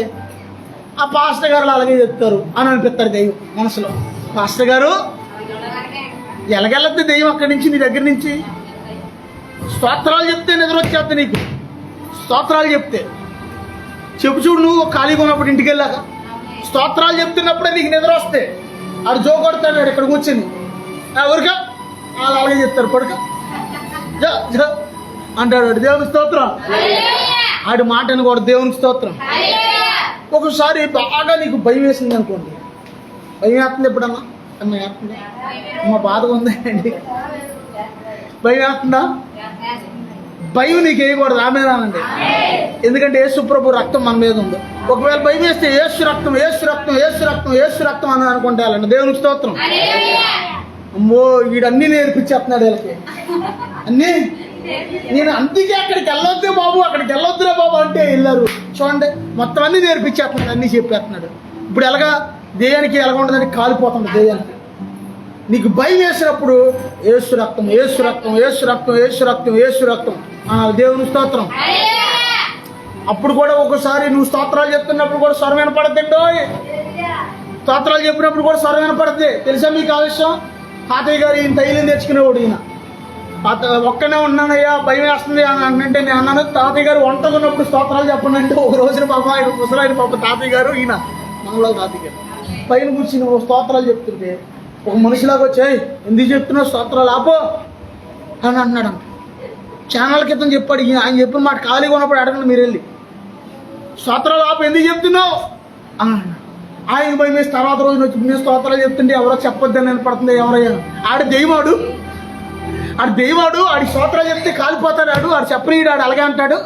Speaker 1: ఆ పాస్టర్ గారు అలాగే చెప్తారు అని అనిపిస్తారు దెయ్యం మనసులో. పాస్టర్ గారు ఎలాగెళ్ళద్ది దెయ్యం అక్కడి నుంచి నీ దగ్గర నుంచి? స్తోత్రాలు చెప్తే నిద్ర వచ్చేద్ది నీకు. స్తోత్రాలు చెప్తే చెప్పు చూడు, నువ్వు ఖాళీగా ఉన్నప్పుడు ఇంటికి వెళ్ళాక స్తోత్రాలు చెప్తున్నప్పుడే నీకు నిద్ర వస్తే ఆడు జో కొడతాడు. వాడు ఇక్కడ కూర్చొని ఎవరికా వాళ్ళు అలాగే చెప్తారు. పడుక అంటాడు వాడు. దేవుని స్తోత్రం. ఆడి మాటను కూడా దేవునికి స్తోత్రం. ఒకసారి బాగా నీకు భయం వేసింది అనుకోండి. భయం వేస్తుంది ఎప్పుడన్నా? అన్న వేస్తుందా? మా బాధగా ఉందండి. భయం వేస్తుందా? భయం నీకు వేయకూడదు. ఆమేనండి. ఎందుకంటే యేసు ప్రభు రక్తం మన మీద ఉంది. ఒకవేళ భయం వేస్తే యేసు రక్తం యేసు రక్తం యేసు రక్తం యేసు రక్తం అని అనుకుంటే వాళ్ళండి. దేవునికి స్తోత్రం. అమ్మో వీడన్నీ నేర్పించేస్తున్నాడు వీళ్ళకి అన్నీ. నేను అందుకే అక్కడికి వెళ్ళొద్దే బాబు, అక్కడికి వెళ్ళొద్దురా బాబు అంటే వెళ్ళారు. చూడండి మొత్తం అన్నీ నేర్పించేస్తున్నాడు, అన్నీ చెప్పేస్తున్నాడు. ఇప్పుడు ఎలాగా దెయ్యానికి ఎలాగ ఉంటుందంటే కాలిపోతుంది దెయ్యానికి. నీకు భయం వేసినప్పుడు యేసు రక్తం, యేసు రక్తం, యేసు రక్తం, యేసు రక్తం, యేసు రక్తం దేవుని స్తోత్రం. అప్పుడు కూడా ఒకసారి నువ్వు స్తోత్రాలు చెప్తున్నప్పుడు కూడా స్వరం వినపడద్దండో. స్తోత్రాలు చెప్పినప్పుడు కూడా స్వరం వినపడద్ది. తెలుసా మీకు ఆ విషయం? తాతయ్య గారు ఈయన తైలం తెచ్చుకునేవాడు. ఈయన ఒక్కనే ఉన్నానయ్యా భయం వేస్తుంది అని అంటే నేను అన్నాను, తాతయ్య గారు వంటగా ఉన్నప్పుడు స్తోత్రాలు చెప్పండి అంటే ఒక రోజున పాప ఆయన ముసలాయన పాప తాతయ్య గారు, ఈయన మంగళ తాతయ్య గారు పైన కూర్చుని స్తోత్రాలు చెప్తుంటే ఒక మనిషిలాగా వచ్చాయి, ఎందుకు చెప్తున్నావు స్తోత్రాలు ఆపో అని అంటున్నాడు. ఛానల్ క్రితం చెప్పాడు. ఆయన చెప్పిన మాట ఖాళీగా ఉన్నప్పుడు అడగండి మీరు వెళ్ళి, స్తోత్రాలు ఆపు ఎందుకు చెప్తున్నావు అని అన్నాడు. ఆయన భయం వేసి తర్వాత రోజున వచ్చి నేను స్తోత్రాలు చెప్తుంటే ఎవరో చెప్పొద్దని వినపడుతుంది. ఎవరయ్యా ఆడు దెయ్యమాడు, ఆడి స్తోత్రాలు చెప్తే కాలిపోతాడు. ఆడు చెప్పనీడు, ఆడు అలాగే అంటాడు.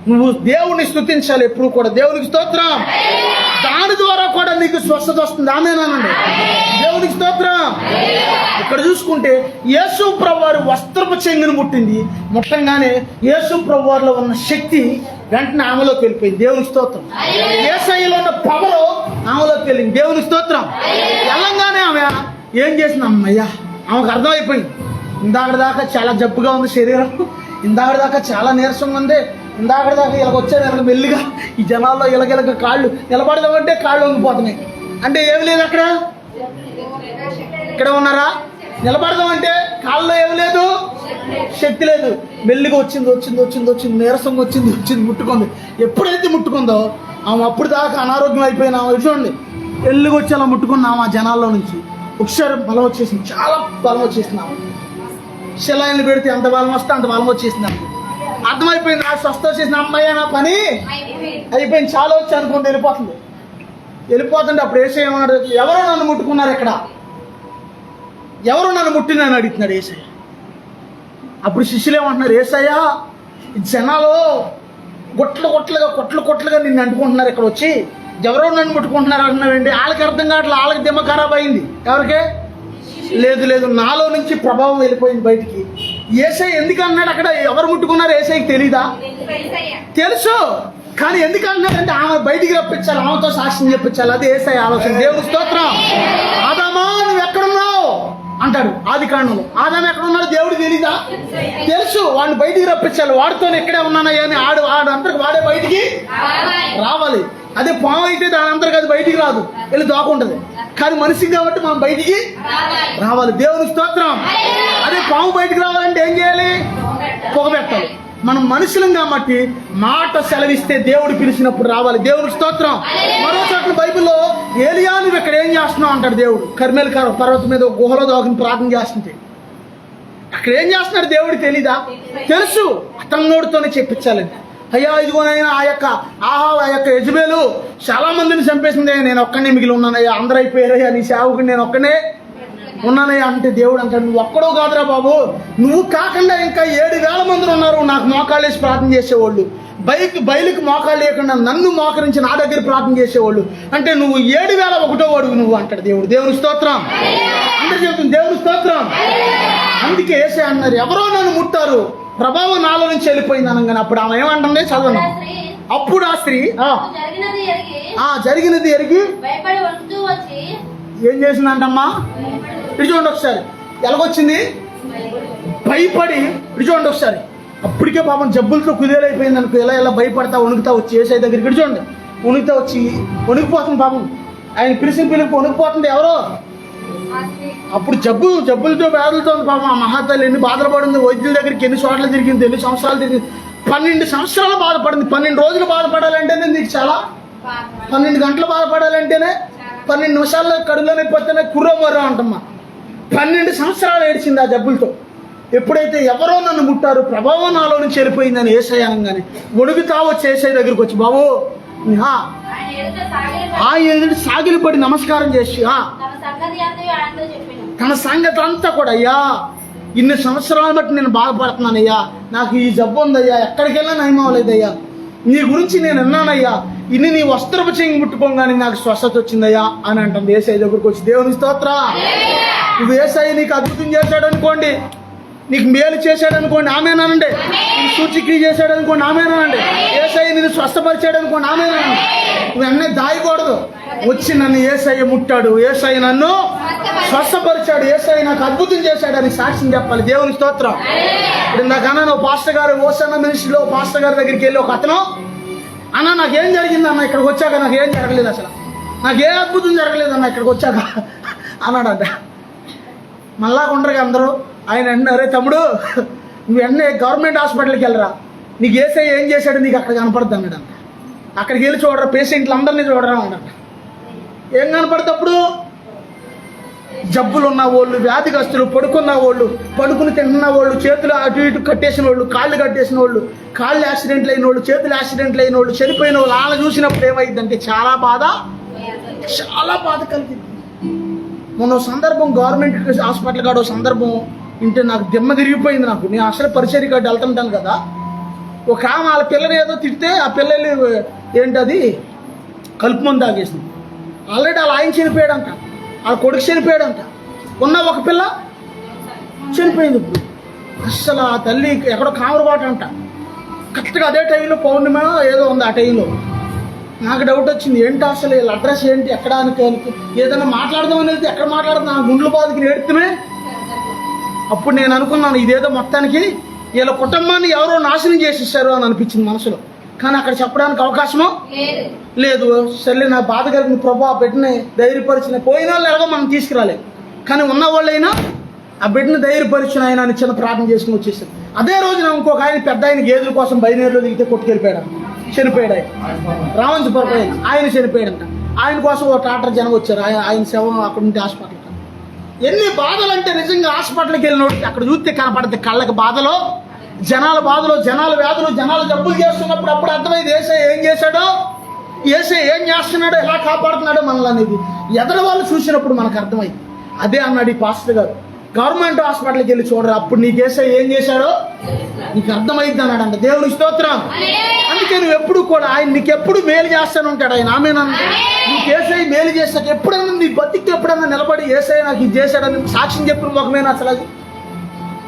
Speaker 1: నువ్వు దేవుని స్తుతించాలి ఎప్పుడు కూడా. దేవునికి స్తోత్రం. దాని ద్వారా కూడా నీకు స్వస్థత వస్తుంది. ఆమేనండి. దేవునికి స్తోత్రం. ఇక్కడ చూసుకుంటే యేసు ప్రభువారు వస్త్రపు చెంగును ముట్టింది. ముట్టంగానే యేసు ప్రభువారిలో ఉన్న శక్తి వెంటనే ఆమెలోకి వెళ్ళిపోయింది. దేవునికి స్తోత్రం. యేసయ్యలో ఉన్న పవర్ ఆమెలోకి వెళ్ళింది. దేవునికి స్తోత్రం. వెళ్ళంగానే ఆమె ఏం చేసింది? అమ్మయ్యా, ఆమెకు అర్థమైపోయింది. ఇందాక దాకా చాలా జబ్బుగా ఉంది శరీరం, ఇందాక దాకా చాలా నీరసంగా ఉంది, ఇందాక దాకా ఇలాగ వచ్చాను ఇలాగ మెల్లిగా ఈ జనాల్లో ఇలాగ కాళ్ళు నిలబడదామంటే కాళ్ళు వంగిపోతున్నాయి. అంటే ఏమి లేదు అక్కడ. ఇక్కడ ఉన్నారా? నిలబడదామంటే కాళ్ళలో ఏమి లేదు, శక్తి లేదు. మెల్లిగా వచ్చింది నీరసంగా వచ్చింది ముట్టుకుంది. ఎప్పుడైతే ముట్టుకుందో ఆమె అప్పుడు దాకా అనారోగ్యం అయిపోయినా చూడండి, ఎల్లుగా వచ్చి అలా ముట్టుకున్నాము ఆ జనాల్లో నుంచి. ఒకసారి బలం వచ్చేసింది, చాలా బలం వచ్చేసింది. ఆమె శిలాయిలు పెడితే ఎంత బలం వస్తే అంత బలం వచ్చేసింది. అర్థమైపోయింది, నాకు స్వస్థ వచ్చేసిన అమ్మాయి నా పని అయిపోయింది, చాలా వచ్చి అనుకుంటే వెళ్ళిపోతుంటే అప్పుడు యేసయ్య ఏమన్నాడు? ఎవరో నన్ను ముట్టుకున్నారు, ఇక్కడ ఎవరో నన్ను ముట్టినని అడుగుతున్నాడు యేసయ్య. అప్పుడు శిష్యులు ఏమంటున్నారు? యేసయ్య జనాలు కొట్లుగా నిన్ను అంటుకుంటున్నారు, ఇక్కడ వచ్చి ఎవరో నన్ను ముట్టుకుంటున్నారు అంటున్నారండి. వాళ్ళకి అర్థం కావట్లేదు, వాళ్ళకి దిమ్మ ఖరాబ్ అయింది. ఎవరికే? లేదు నాలో నుంచి ప్రభావం వెళ్ళిపోయింది బయటికి. యేసయ్య ఎందుకు అన్నాడు? అక్కడ ఎవరు ముట్టుకున్నారు యేసయ్యకి తెలీదా? తెలుసు, కానీ ఎందుకు అన్నాడంటే ఆమె బయటికి రప్పించాలి, ఆమెతో సాక్ష్యం చెప్పించాలి. అది యేసయ్య ఆలోచన. దేవుని స్తోత్రం. ఆదామా నువ్వు ఎక్కడున్నావు అంటాడు ఆది కాండంలో. ఆదాము ఎక్కడున్నాడు దేవుడు తెలీదా? తెలుసు, వాడిని బయటికి రప్పించాలి. వాడితో ఇక్కడే ఉన్నానయ్యా అని ఆడు అందరికి వాడే బయటికి రావాలి. అదే పాము అయితే దాని అందరికి అది బయటికి రాదు, వెళ్ళి దాకుంటది. కానీ మనిషి కాబట్టి మనం బయటికి రావాలి. దేవుని స్తోత్రం. అదే పాము బయటికి రావాలంటే ఏం చేయాలి? పొగబెట్టాలి. మనం మనుషులం కాబట్టి మాట సెలవిస్తే దేవుడు పిలిచినప్పుడు రావాలి. దేవుని స్తోత్రం. మరో చోట్ల బైబిల్లో ఏలియా నువ్వు ఇక్కడ ఏం చేస్తున్నావు అంటాడు దేవుడు. కర్మేల్ పర్వతం మీద గుహలో దాకుని ప్రార్థన చేస్తుంటే అక్కడ ఏం చేస్తున్నాడు దేవుడికి తెలీదా? తెలుసు, అతని నోటితోనే చెప్పించాలండి. అయ్యా ఇదిగోనైనా ఆ యొక్క యజబేలు చాలా మందిని చంపేసింది, నేను ఒక్కనే మిగిలి ఉన్నానయ్యా, అందరూ అయిపోయారయ్యా, నీ సేవకుని నేను ఒక్కనే ఉన్నానయ్యా అంటే దేవుడు అంటాడు, నువ్వు ఒక్కడో కాదురా బాబు, నువ్వు కాకుండా ఇంకా 7,000 మంది ఉన్నారు నాకు మోకాళ్ళు వేసి ప్రార్థన చేసేవాళ్ళు, బయలుకి మోకాళ్ళు లేకుండా నన్ను మోకరించి నా దగ్గర ప్రార్థన చేసేవాళ్ళు. అంటే నువ్వు 7,001వ వాడు నువ్వు అంటాడు దేవుడు. దేవుని స్తోత్రం. అందరూ చెప్తుంది దేవుని స్తోత్రం. అందుకే యేసయ్య అన్నారు, ఎవరో నన్ను ముట్టారు, ప్రభావం నాలో నుంచి వెళ్ళిపోయింది అనగానే అప్పుడు ఆమె ఏమంటుంది చదవండి. అప్పుడు ఆ స్త్రీ జరిగినది ఎరిగి ఏం చేసిందంటమ్మా? ఇటు చూడండి ఒకసారి, ఎలాగొచ్చింది? భయపడి. ఇటు చూడండి ఒకసారి, అప్పటికే పాపం జబ్బులతో కుదేలైపోయింది అనుకో, ఎలా భయపడతా వణుకుతా వచ్చి యేసయ్య దగ్గరికి. ఇటు చూడండి, వణుకుతా వచ్చి వణికిపోతుంది పాపం. ఆయన పిలిపి వణికిపోతుంది ఎవరో. అప్పుడు జబ్బులతో వ్యాధులతో పాపం ఆ మహాతల్లి ఎన్ని బాధలు పడింది. వైద్యుల దగ్గరికి ఎన్ని చోట్ల తిరిగింది, ఎన్ని సంవత్సరాలు తిరిగింది. 12 సంవత్సరాలు బాధపడింది. 12 రోజులు బాధపడాలంటేనే నీకు చాలా, 12 గంటలు బాధపడాలంటేనే, 12 నిమిషాల్లో కడుపులో నొప్పితేనే కుర్రమర్ర అంటమ్మా. 12 సంవత్సరాలు ఏడ్చింది ఆ జబ్బులతో. ఎప్పుడైతే ఎవరో నన్ను ముట్టారు, ప్రభావం నాలో నుంచి వెళ్ళిపోయిందని యేసయ్య అనగానే వణుకుతా వచ్చి యేసయ్య దగ్గరికి వచ్చి, బాబు ఆయన సాగిలిపడి నమస్కారం చేసి తన సంగతి అంతా కూడా, అయ్యా ఇన్ని సంవత్సరాలు బట్టి నేను బాధపడుతున్నానయ్యా, నాకు ఈ జబ్బు ఉందయ్యా, ఎక్కడికి వెళ్ళా నయం అవ్వలేదయ్యా, నీ గురించి నేను విన్నానయ్యా, ఇన్ని నీ వస్త్రపు చెంగి ముట్టుకోగానే నాకు స్వస్థత వచ్చిందయ్యా అని అంటుంది యేసయ్య దగ్గరికి వచ్చి. దేవుని స్తోత్రం. నువ్వు యేసయ్య నీకు అద్భుతం చేశాడు అనుకోండి, నీకు మేలు చేశాడు అనుకోండి ఆమేనండి. నీకు సూచిక్రియ చేశాడు అనుకోండి ఆమేనండి. యేసయ్య నిన్ను స్వస్థపరిచాడు అనుకోండి ఆమేనండి. ఇవన్నీ దాయకూడదు. వచ్చి నన్ను యేసయ్య ముట్టాడు, యేసయ్య నన్ను స్వస్థపరిచాడు, యేసయ్య నాకు అద్భుతం చేశాడు అని సాక్ష్యం చెప్పాలి. దేవుని స్తోత్రం. ఇప్పుడు ఇందాకన్నా నువ్వు పాస్టర్ గారు ఓసన్న మినిస్ట్రీలో పాస్టర్ గారి దగ్గరికి వెళ్ళి ఒక అతను అన్న నాకేం జరిగింది అన్న, ఇక్కడికి వచ్చాక నాకేం జరగలేదు, అసలు నాకే అద్భుతం జరగలేదు అన్న ఇక్కడికి వచ్చాక అన్నాడంట. మళ్ళా ఉండరు అందరూ. ఆయన అన్నారే తమ్ముడు నువ్వు వెంటనే గవర్నమెంట్ హాస్పిటల్కి వెళ్ళరా, నీకు యేసయ్య ఏం చేశాడు నీకు అక్కడ కనపడుద్ది అన్నాడంట. అక్కడికి వెళ్ళి చూడరా, పేషెంట్లు అందరినీ చూడరా అన్నాడంట. ఏం కనపడుతుంది అప్పుడు? జబ్బులు ఉన్న వాళ్ళు, వ్యాధిగ్రస్తులు, పడుకున్న వాళ్ళు, పడుకుని తింటున్న వాళ్ళు, చేతులు అటు ఇటు కట్టేసిన వాళ్ళు, కాళ్ళు కట్టేసిన వాళ్ళు, కాళ్ళు యాక్సిడెంట్లు అయిన వాళ్ళు, చేతులు యాక్సిడెంట్లు అయిన వాళ్ళు, చనిపోయిన వాళ్ళు వాళ్ళ చూసినప్పుడు ఏమైందంటే చాలా బాధ కలిగింది. మొన్న సందర్భం గవర్నమెంట్ హాస్పిటల్ కాడ సందర్భం ఇంటే నాకు దిమ్మ తిరిగిపోయింది. నేను అసలు పరిచర్య కాడ వెళ్తుంటాను కదా. ఒక ఆమె వాళ్ళ పిల్లని ఏదో తిడితే ఆ పిల్లలు ఏంటది కలుపు మందు తాగేసింది. ఆల్రెడీ వాళ్ళ ఆయన చనిపోయాడంట, వాళ్ళ కొడుకు చనిపోయాడంట, ఉన్న ఒక పిల్ల చనిపోయింది. ఇప్పుడు అస్సలు ఆ తల్లి ఎక్కడో కామరబాట అంట. కరెక్ట్గా అదే టైంలో పౌర్ణిమ ఏదో ఉంది. ఆ టైంలో నాకు డౌట్ వచ్చింది, ఏంటి అసలు వీళ్ళ అడ్రస్ ఏంటి, ఎక్కడ ఏదైనా మాట్లాడదాం అనేది ఎక్కడ మాట్లాడదాం, నా గుండెల బాధకి నేడుతుమే. అప్పుడు నేను అనుకున్నాను ఇదేదో మొత్తానికి వీళ్ళ కుటుంబాన్ని ఎవరో నాశనం చేసేసారు అని అనిపించింది మనసులో. కానీ అక్కడ చెప్పడానికి అవకాశమో లేదు. సరే నా బాధ కలిగిన ప్రభా ఆ బిడ్డని ధైర్యపరిచిన, పోయిన వాళ్ళు ఎలాగో మనం తీసుకురాలేదు, కానీ ఉన్న వాళ్ళైనా ఆ బిడ్డను ధైర్యపరిచిన ఆయన అని చిన్న ప్రార్థన చేసుకుని వచ్చేసారు. అదే రోజున ఇంకొక ఆయన పెద్ద ఆయన గేదెల కోసం బయలుదేరిలో దిగితే కొట్టుకెళ్ళిపోయాడు, చనిపోయాడు. ఆయన రావంచపురపు ఆయన చనిపోయాడంట. ఆయన కోసం ఒక ట్రాక్టర్ జనం వచ్చారు, ఆయన శవం అక్కడ ఉంటే హాస్పిటల్. ఎన్ని బాధలు అంటే నిజంగా హాస్పిటల్కి వెళ్ళినోడికి అక్కడ చూస్తే కనపడుతుంది కళ్ళకి బాధలో, జనాల బాధలో, జనాల వ్యాధులు, జనాల జబ్బులు చేస్తున్నప్పుడు అప్పుడు అర్థమైంది యేసయ్య ఏం చేశాడో, యేసయ్య ఏం చేస్తున్నాడో, ఎలా కాపాడుతున్నాడో మనల్ని అనేది ఎదరు వాళ్ళు చూసినప్పుడు మనకు అర్థమైంది. అదే అన్నాడు ఈ పాస్టర్ గారు, గవర్నమెంట్ హాస్పిటల్కి వెళ్ళి చూడరు, అప్పుడు నీకు యేసయ్య ఏం చేశాడో నీకు అర్థమైంది అన్నాడంట. దేవుని స్తోత్రం. అందుకే నువ్వు ఎప్పుడు కూడా ఆయన నీకు ఎప్పుడు మేలు చేస్తాను ఉంటాడు ఆయన. ఆమేనన్నా. నీకు యేసయ్య మేలు చేస్తాక ఎప్పుడైనా నీ బతికి ఎప్పుడైనా నిలబడి యేసయ్య నాకు ఇది చేశాడని సాక్ష్యం చెప్పిన ముఖమేనా అసలు అది?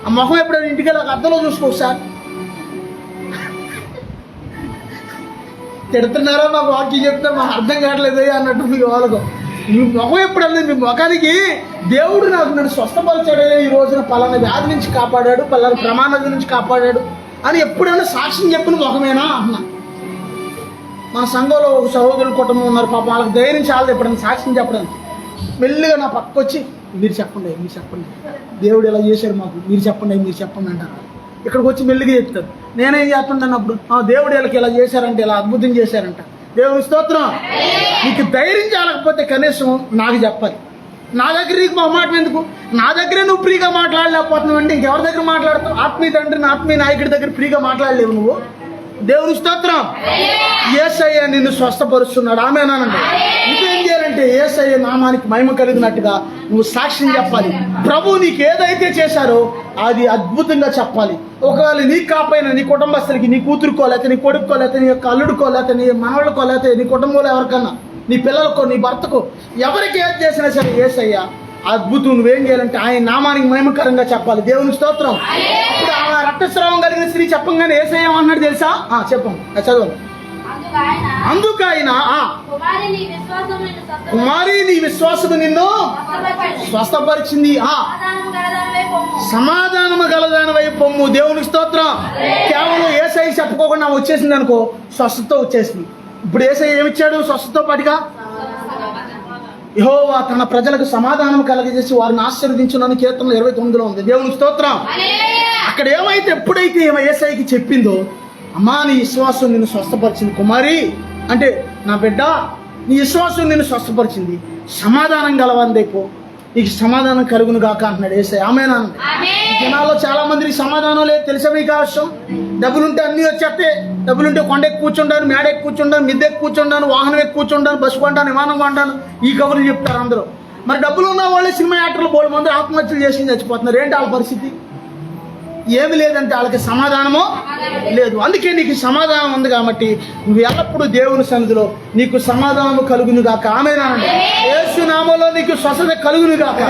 Speaker 1: ఆ ముఖం ఎప్పుడైనా ఇంటికి వెళ్ళి అర్థంలో చూసుకో సార్. తిడుతున్నారో మాకు వాక్యం చెప్తే మాకు అర్థం కావట్లేదు అన్నట్టు మీ వాళ్ళకు మీ ముఖం ఎప్పుడన్నా మీ ముఖానికి దేవుడు నాకు నన్ను స్వస్థపరిచాడే, ఈ రోజున పలానా వ్యాధి నుంచి కాపాడాడు, పలానా ప్రమాదం నుంచి కాపాడాడు అని ఎప్పుడైనా సాక్ష్యం చెప్పిన ముఖమేనా అన్నా. మన సంఘంలో ఒక సహోదరుల కుటుంబం ఉన్నారు, పాపం వాళ్ళకి ధైర్యం చాలదు ఎప్పుడైనా సాక్ష్యం చెప్పడానికి. మెల్లిగా నా పక్కకు వచ్చి మీరు చెప్పండి, మీరు చెప్పండి, దేవుడు ఇలా చేశాడు మాకు, మీరు చెప్పండి, మీరు చెప్పండి అంటారు. ఇక్కడికి వచ్చి మెల్లిగా చెప్తారు. నేనేం చేస్తుంటాను అప్పుడు, దేవుడు వీళ్ళకి ఇలా చేశారంటే, ఇలా అద్భుతం చేశారంట. దేవుని స్తోత్రం. నీకు ధైర్యం చాలకపోతే కనీసం నాకు చెప్పాలి. నా దగ్గర నీకు మా మాట ఎందుకు? నా దగ్గరే నువ్వు ఫ్రీగా మాట్లాడలేకపోతున్నావు అంటే ఇంకెవరి దగ్గర మాట్లాడతావు? ఆత్మీయ తండ్రిని, ఆత్మీయ నాయకుడి దగ్గర ఫ్రీగా మాట్లాడలేవు నువ్వు. దేవుని స్తోత్రం. యేసయ్య నిన్ను స్వస్థపరుస్తున్నాడు. ఆమేనండి. నువ్వేం చేయాలంటే యేసయ్య నామానికి మహిమ కలిగినట్టుగా నువ్వు సాక్ష్యం చెప్పాలి. ప్రభు నీకు ఏదైతే చేశారో అది అద్భుతంగా చెప్పాలి. ఒకవేళ నీకు కాకపోయినా నీ కుటుంబస్తులకి, నీ కూతురుకో, లేకపోతే నీ కొడుకో, లేకపోతే నీ యొక్క అల్లుడుకో, లేకపోతే నీ మనవాళ్ళకో, లేకపోతే నీ కుటుంబంలో ఎవరికన్నా, నీ పిల్లలకో, నీ భర్తకో, ఎవరికి ఏది చేసినా సరే యేసయ్య అద్భుతం నువ్వేం చేయాలంటే ఆయన నామానికి మహిమకరంగా చెప్పాలి. దేవుని స్తోత్రం. ఇప్పుడు ఆ రక్తస్రావం కలిగిన స్త్రీ చెప్పంగానే యేసయ్య అన్నాడు తెలుసా? చెప్పండి, చదవండి. అందుకు ఆయన కుమారి నీ విశ్వాసము నిన్ను స్వస్థపరిచింది, సమాధానము గలదాని వైపు పొమ్ము. దేవునికి స్తోత్రం. కేవలం యేసయ్య చెప్పుకోకుండా వచ్చేసింది అనుకో, స్వస్థత వచ్చేసింది. ఇప్పుడు యేసయ్య ఏమిచ్చాడు? స్వస్థతో పాటుగా యెహోవా తన ప్రజలకు సమాధానం కలగజేసి వారిని ఆశీర్వదించునని కీర్తన 29లో ఉంది. దేవునికి స్తోత్రం. అక్కడ ఏమైతే ఎప్పుడైతే యేసయ్యకి చెప్పిందో, అమ్మా నీ విశ్వాసం నిన్ను స్వస్థపరిచింది కుమారి అంటే, నా బిడ్డ నీ విశ్వాసం నిన్ను స్వస్థపరిచింది, సమాధానం గలవందేపో, నీకు సమాధానం కలుగును గాక అంటున్నాడు యేసయ్య. ఆమేనా? జనాల్లో చాలా మందికి సమాధానం లేదు. తెలుసా మీకు ఆ విషయం? డబ్బులుంటే అన్నీ వచ్చేస్తే, డబ్బులుంటే కొండెక్కి కూర్చుంటాను, మేడెక్కి కూర్చుంటాను, మిద్దెక్కి కూర్చుంటాను, వాహనం ఎక్కి కూర్చుంటాను, బస్సు కొంటాను, విమానం కొంటాను, ఈ కబుర్లు చెప్తారు అందరూ. మరి డబ్బులు ఉన్న వాళ్ళే సినిమా యాక్టర్లు బోల్డ్ మంది ఆత్మహత్యలు చేసి చచ్చిపోతున్నారు. ఏంటి వాళ్ళ పరిస్థితి? ఏమి లేదంటే వాళ్ళకి సమాధానమో లేదు. అందుకే నీకు సమాధానం ఉంది కాబట్టి నువ్వు ఎల్లప్పుడూ దేవుని సన్నిధిలో నీకు సమాధానము కలుగును గాక. ఆమేనండి. యేసు నామములో నీకు స్వస్థత కలుగును గాక.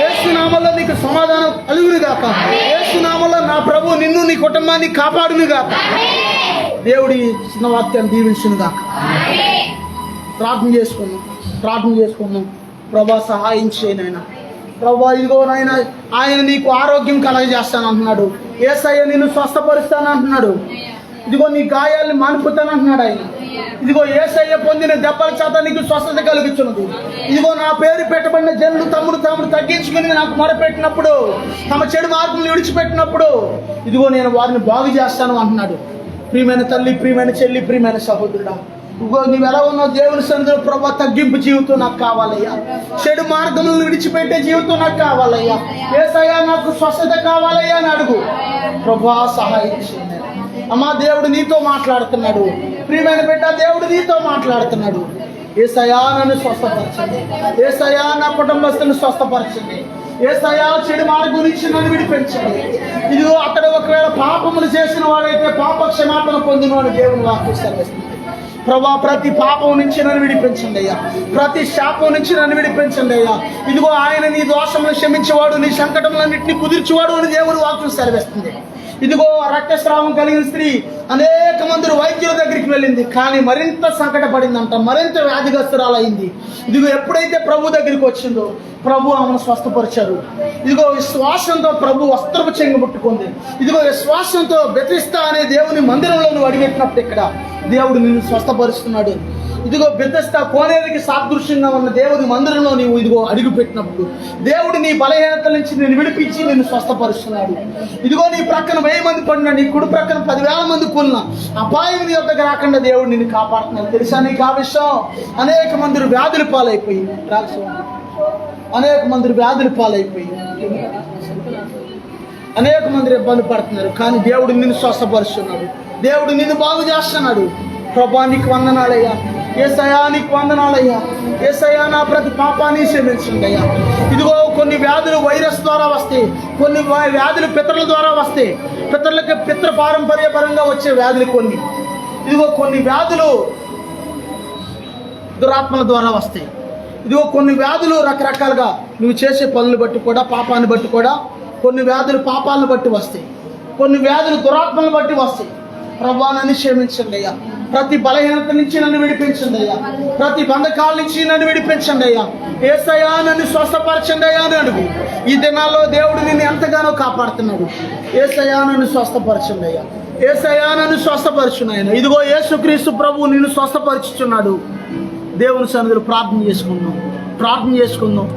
Speaker 1: యేసు నామములో నీకు సమాధానం కలుగును గాక. యేసు నామములో నీ కుటుంబాన్ని కాపాడును గాక. దేవుడి చిన్న వాక్యాన్ని దీవించును గాక. ప్రార్థన చేసుకున్నాం. ప్రభా సహాయం చేయనైనా. ప్రభా ఇదిగో నాయన, ఆయన నీకు ఆరోగ్యం కలగజేస్తాను అంటున్నాడు. యేసయ్య నిన్ను స్వస్థపరుస్తాను అంటున్నాడు. ఇదిగో నీ గాయాల్ని మానుపుతాను అంటున్నాడు ఆయన. ఇదిగో యేసయ్య పొందిన దెబ్బల చేత నీకు స్వస్థత కలుగుతున్నది. ఇదిగో నా పేరు పెట్టబడిన జనులు తాముడు తగ్గించుకుని నాకు మొరపెట్టినప్పుడు, తమ చెడు మార్పులు విడిచిపెట్టినప్పుడు ఇదిగో నేను వారిని బాగు చేస్తాను అంటున్నాడు. ప్రియమైన తల్లి, ప్రియమైన చెల్లి, ప్రియమైన సహోదరుడా, ఇదిగో నీవు ఎలా ఉన్నావు దేవుని సన్నిధిలో, ప్రభా తగ్గింపు జీవితం నాకు కావాలయ్యా. చెడు మార్గములను విడిచిపెట్టే జీవితం నాకు కావాలయ్యా. యేసయ్యా నాకు స్వస్థత కావాలయ్యా అని అడుగు. ప్రభా సహాయం చేయండి. అమ్మా, దేవుడు నీతో మాట్లాడుతున్నాడు. ప్రియమైన బిడ్డ, దేవుడు నీతో మాట్లాడుతున్నాడు. యేసయ్యా నన్ను స్వస్థపరచండి. యేసయ్యా నా కుటుంబస్తులను స్వస్థపరచండి. యేసయ్యా చెడు మార్గం నుంచి నన్ను విడిపించండి. ఇదిగో అతడు ఒకవేళ పాపములు చేసిన వాడైతే పాప క్షమాపణ పొందిన వాడు దేవుని వాక్యం సెలవిస్తుంది. ప్రభా ప్రతి పాపం నుంచి నన్ను విడిపించండి అయ్యా. ప్రతి శాపం నుంచి నన్ను విడిపించండి అయ్యా. ఇదిగో ఆయన నీ దోషములను క్షమించేవాడు, నీ సంకటములన్నింటినీ కుదిర్చేవాడు అని దేవుని వాక్యం సెలవిస్తుంది. ఇదిగో రక్తస్రావం కలిగిన స్త్రీ అనేక మంది వైద్యుల దగ్గరికి వెళ్ళింది, కానీ మరింత సంకటపడిందంట, మరింత వ్యాధిగ్రస్తురాలైంది. ఇదిగో ఎప్పుడైతే ప్రభు దగ్గరికి వచ్చిందో ప్రభు ఆమెను స్వస్థపరిచారు. ఇదిగో విశ్వాసంతో ప్రభు వస్త్రపు చెంగబుట్టుకుంది. ఇదిగో విశ్వాసంతో బెతిస్తా అనే దేవుని మందిరంలో నువ్వు అడిగెట్టినప్పుడు ఇక్కడ దేవుడు నిన్ను స్వస్థపరుస్తున్నాడు. ఇదిగో బెతెస్దా కోనేరుకి సాదృశ్యంగా ఉన్న దేవుని మందిరంలో నీవు ఇదిగో అడుగు పెట్టినప్పుడు దేవుడు నీ బలహీనతల నుంచి నిన్ను విడిపించి నిన్ను స్వస్థపరుస్తున్నాడు. ఇదిగో నీ ప్రక్కన 1000 మంది పడినా, నీ కుడి ప్రక్కన 10,000 మంది కూలినా అపాయం నీ వద్దకు రాకుండా దేవుడు నిన్ను కాపాడుతున్నాడు. తెలుసా నీకు ఆ విషయం? అనేక మంది వ్యాధుల పాలైపోయి అనేక మంది ఇబ్బంది పడుతున్నారు, కానీ దేవుడు నిన్ను స్వస్థపరుస్తున్నాడు. దేవుడు నిన్ను బాగు చేస్తున్నాడు. ప్రభా నీకు వందనాలయ్యా. యేసయ్యా నీకు వందనాలయ్యా. యేసయ్యా నా ప్రతి పాపాన్ని క్షమించండి అయ్యా. ఇదిగో కొన్ని వ్యాధులు వైరస్ ద్వారా వస్తాయి, కొన్ని వ్యాధులు పితరుల ద్వారా వస్తాయి. పితరులకి పితృ పారంపర్యపరంగా వచ్చే వ్యాధులు కొన్ని. ఇదిగో కొన్ని వ్యాధులు దురాత్మల ద్వారా వస్తాయి. ఇదిగో కొన్ని వ్యాధులు రకరకాలుగా నువ్వు చేసే పనులు బట్టి కూడా, పాపాన్ని బట్టి కూడా కొన్ని వ్యాధులు పాపాలను బట్టి వస్తాయి, కొన్ని వ్యాధులు దురాత్మలను బట్టి వస్తాయి. ప్రభా నన్ను క్షమించండి అయ్యా. ప్రతి బలహీనత నుంచి నన్ను విడిపించండి అయ్యా. ప్రతి బంధకాల నుంచి నన్ను విడిపించండి అయ్యా. యేసయ్యా నన్ను స్వస్థపరచండి అయ్యా అని అడుగు. ఈ దినాల్లో దేవుడు నిన్ను ఎంతగానో కాపాడుతున్నాడు. యేసయ్యా నన్ను స్వస్థపరచండి అయ్యా. యేసయ్యా నన్ను స్వస్థపరచున్నాయన. ఇదిగో యేసుక్రీస్తు ప్రభువు నిన్ను స్వస్థపరుచుచున్నాడు. దేవుని సన్నిధిలో ప్రార్థన చేసుకుందాం.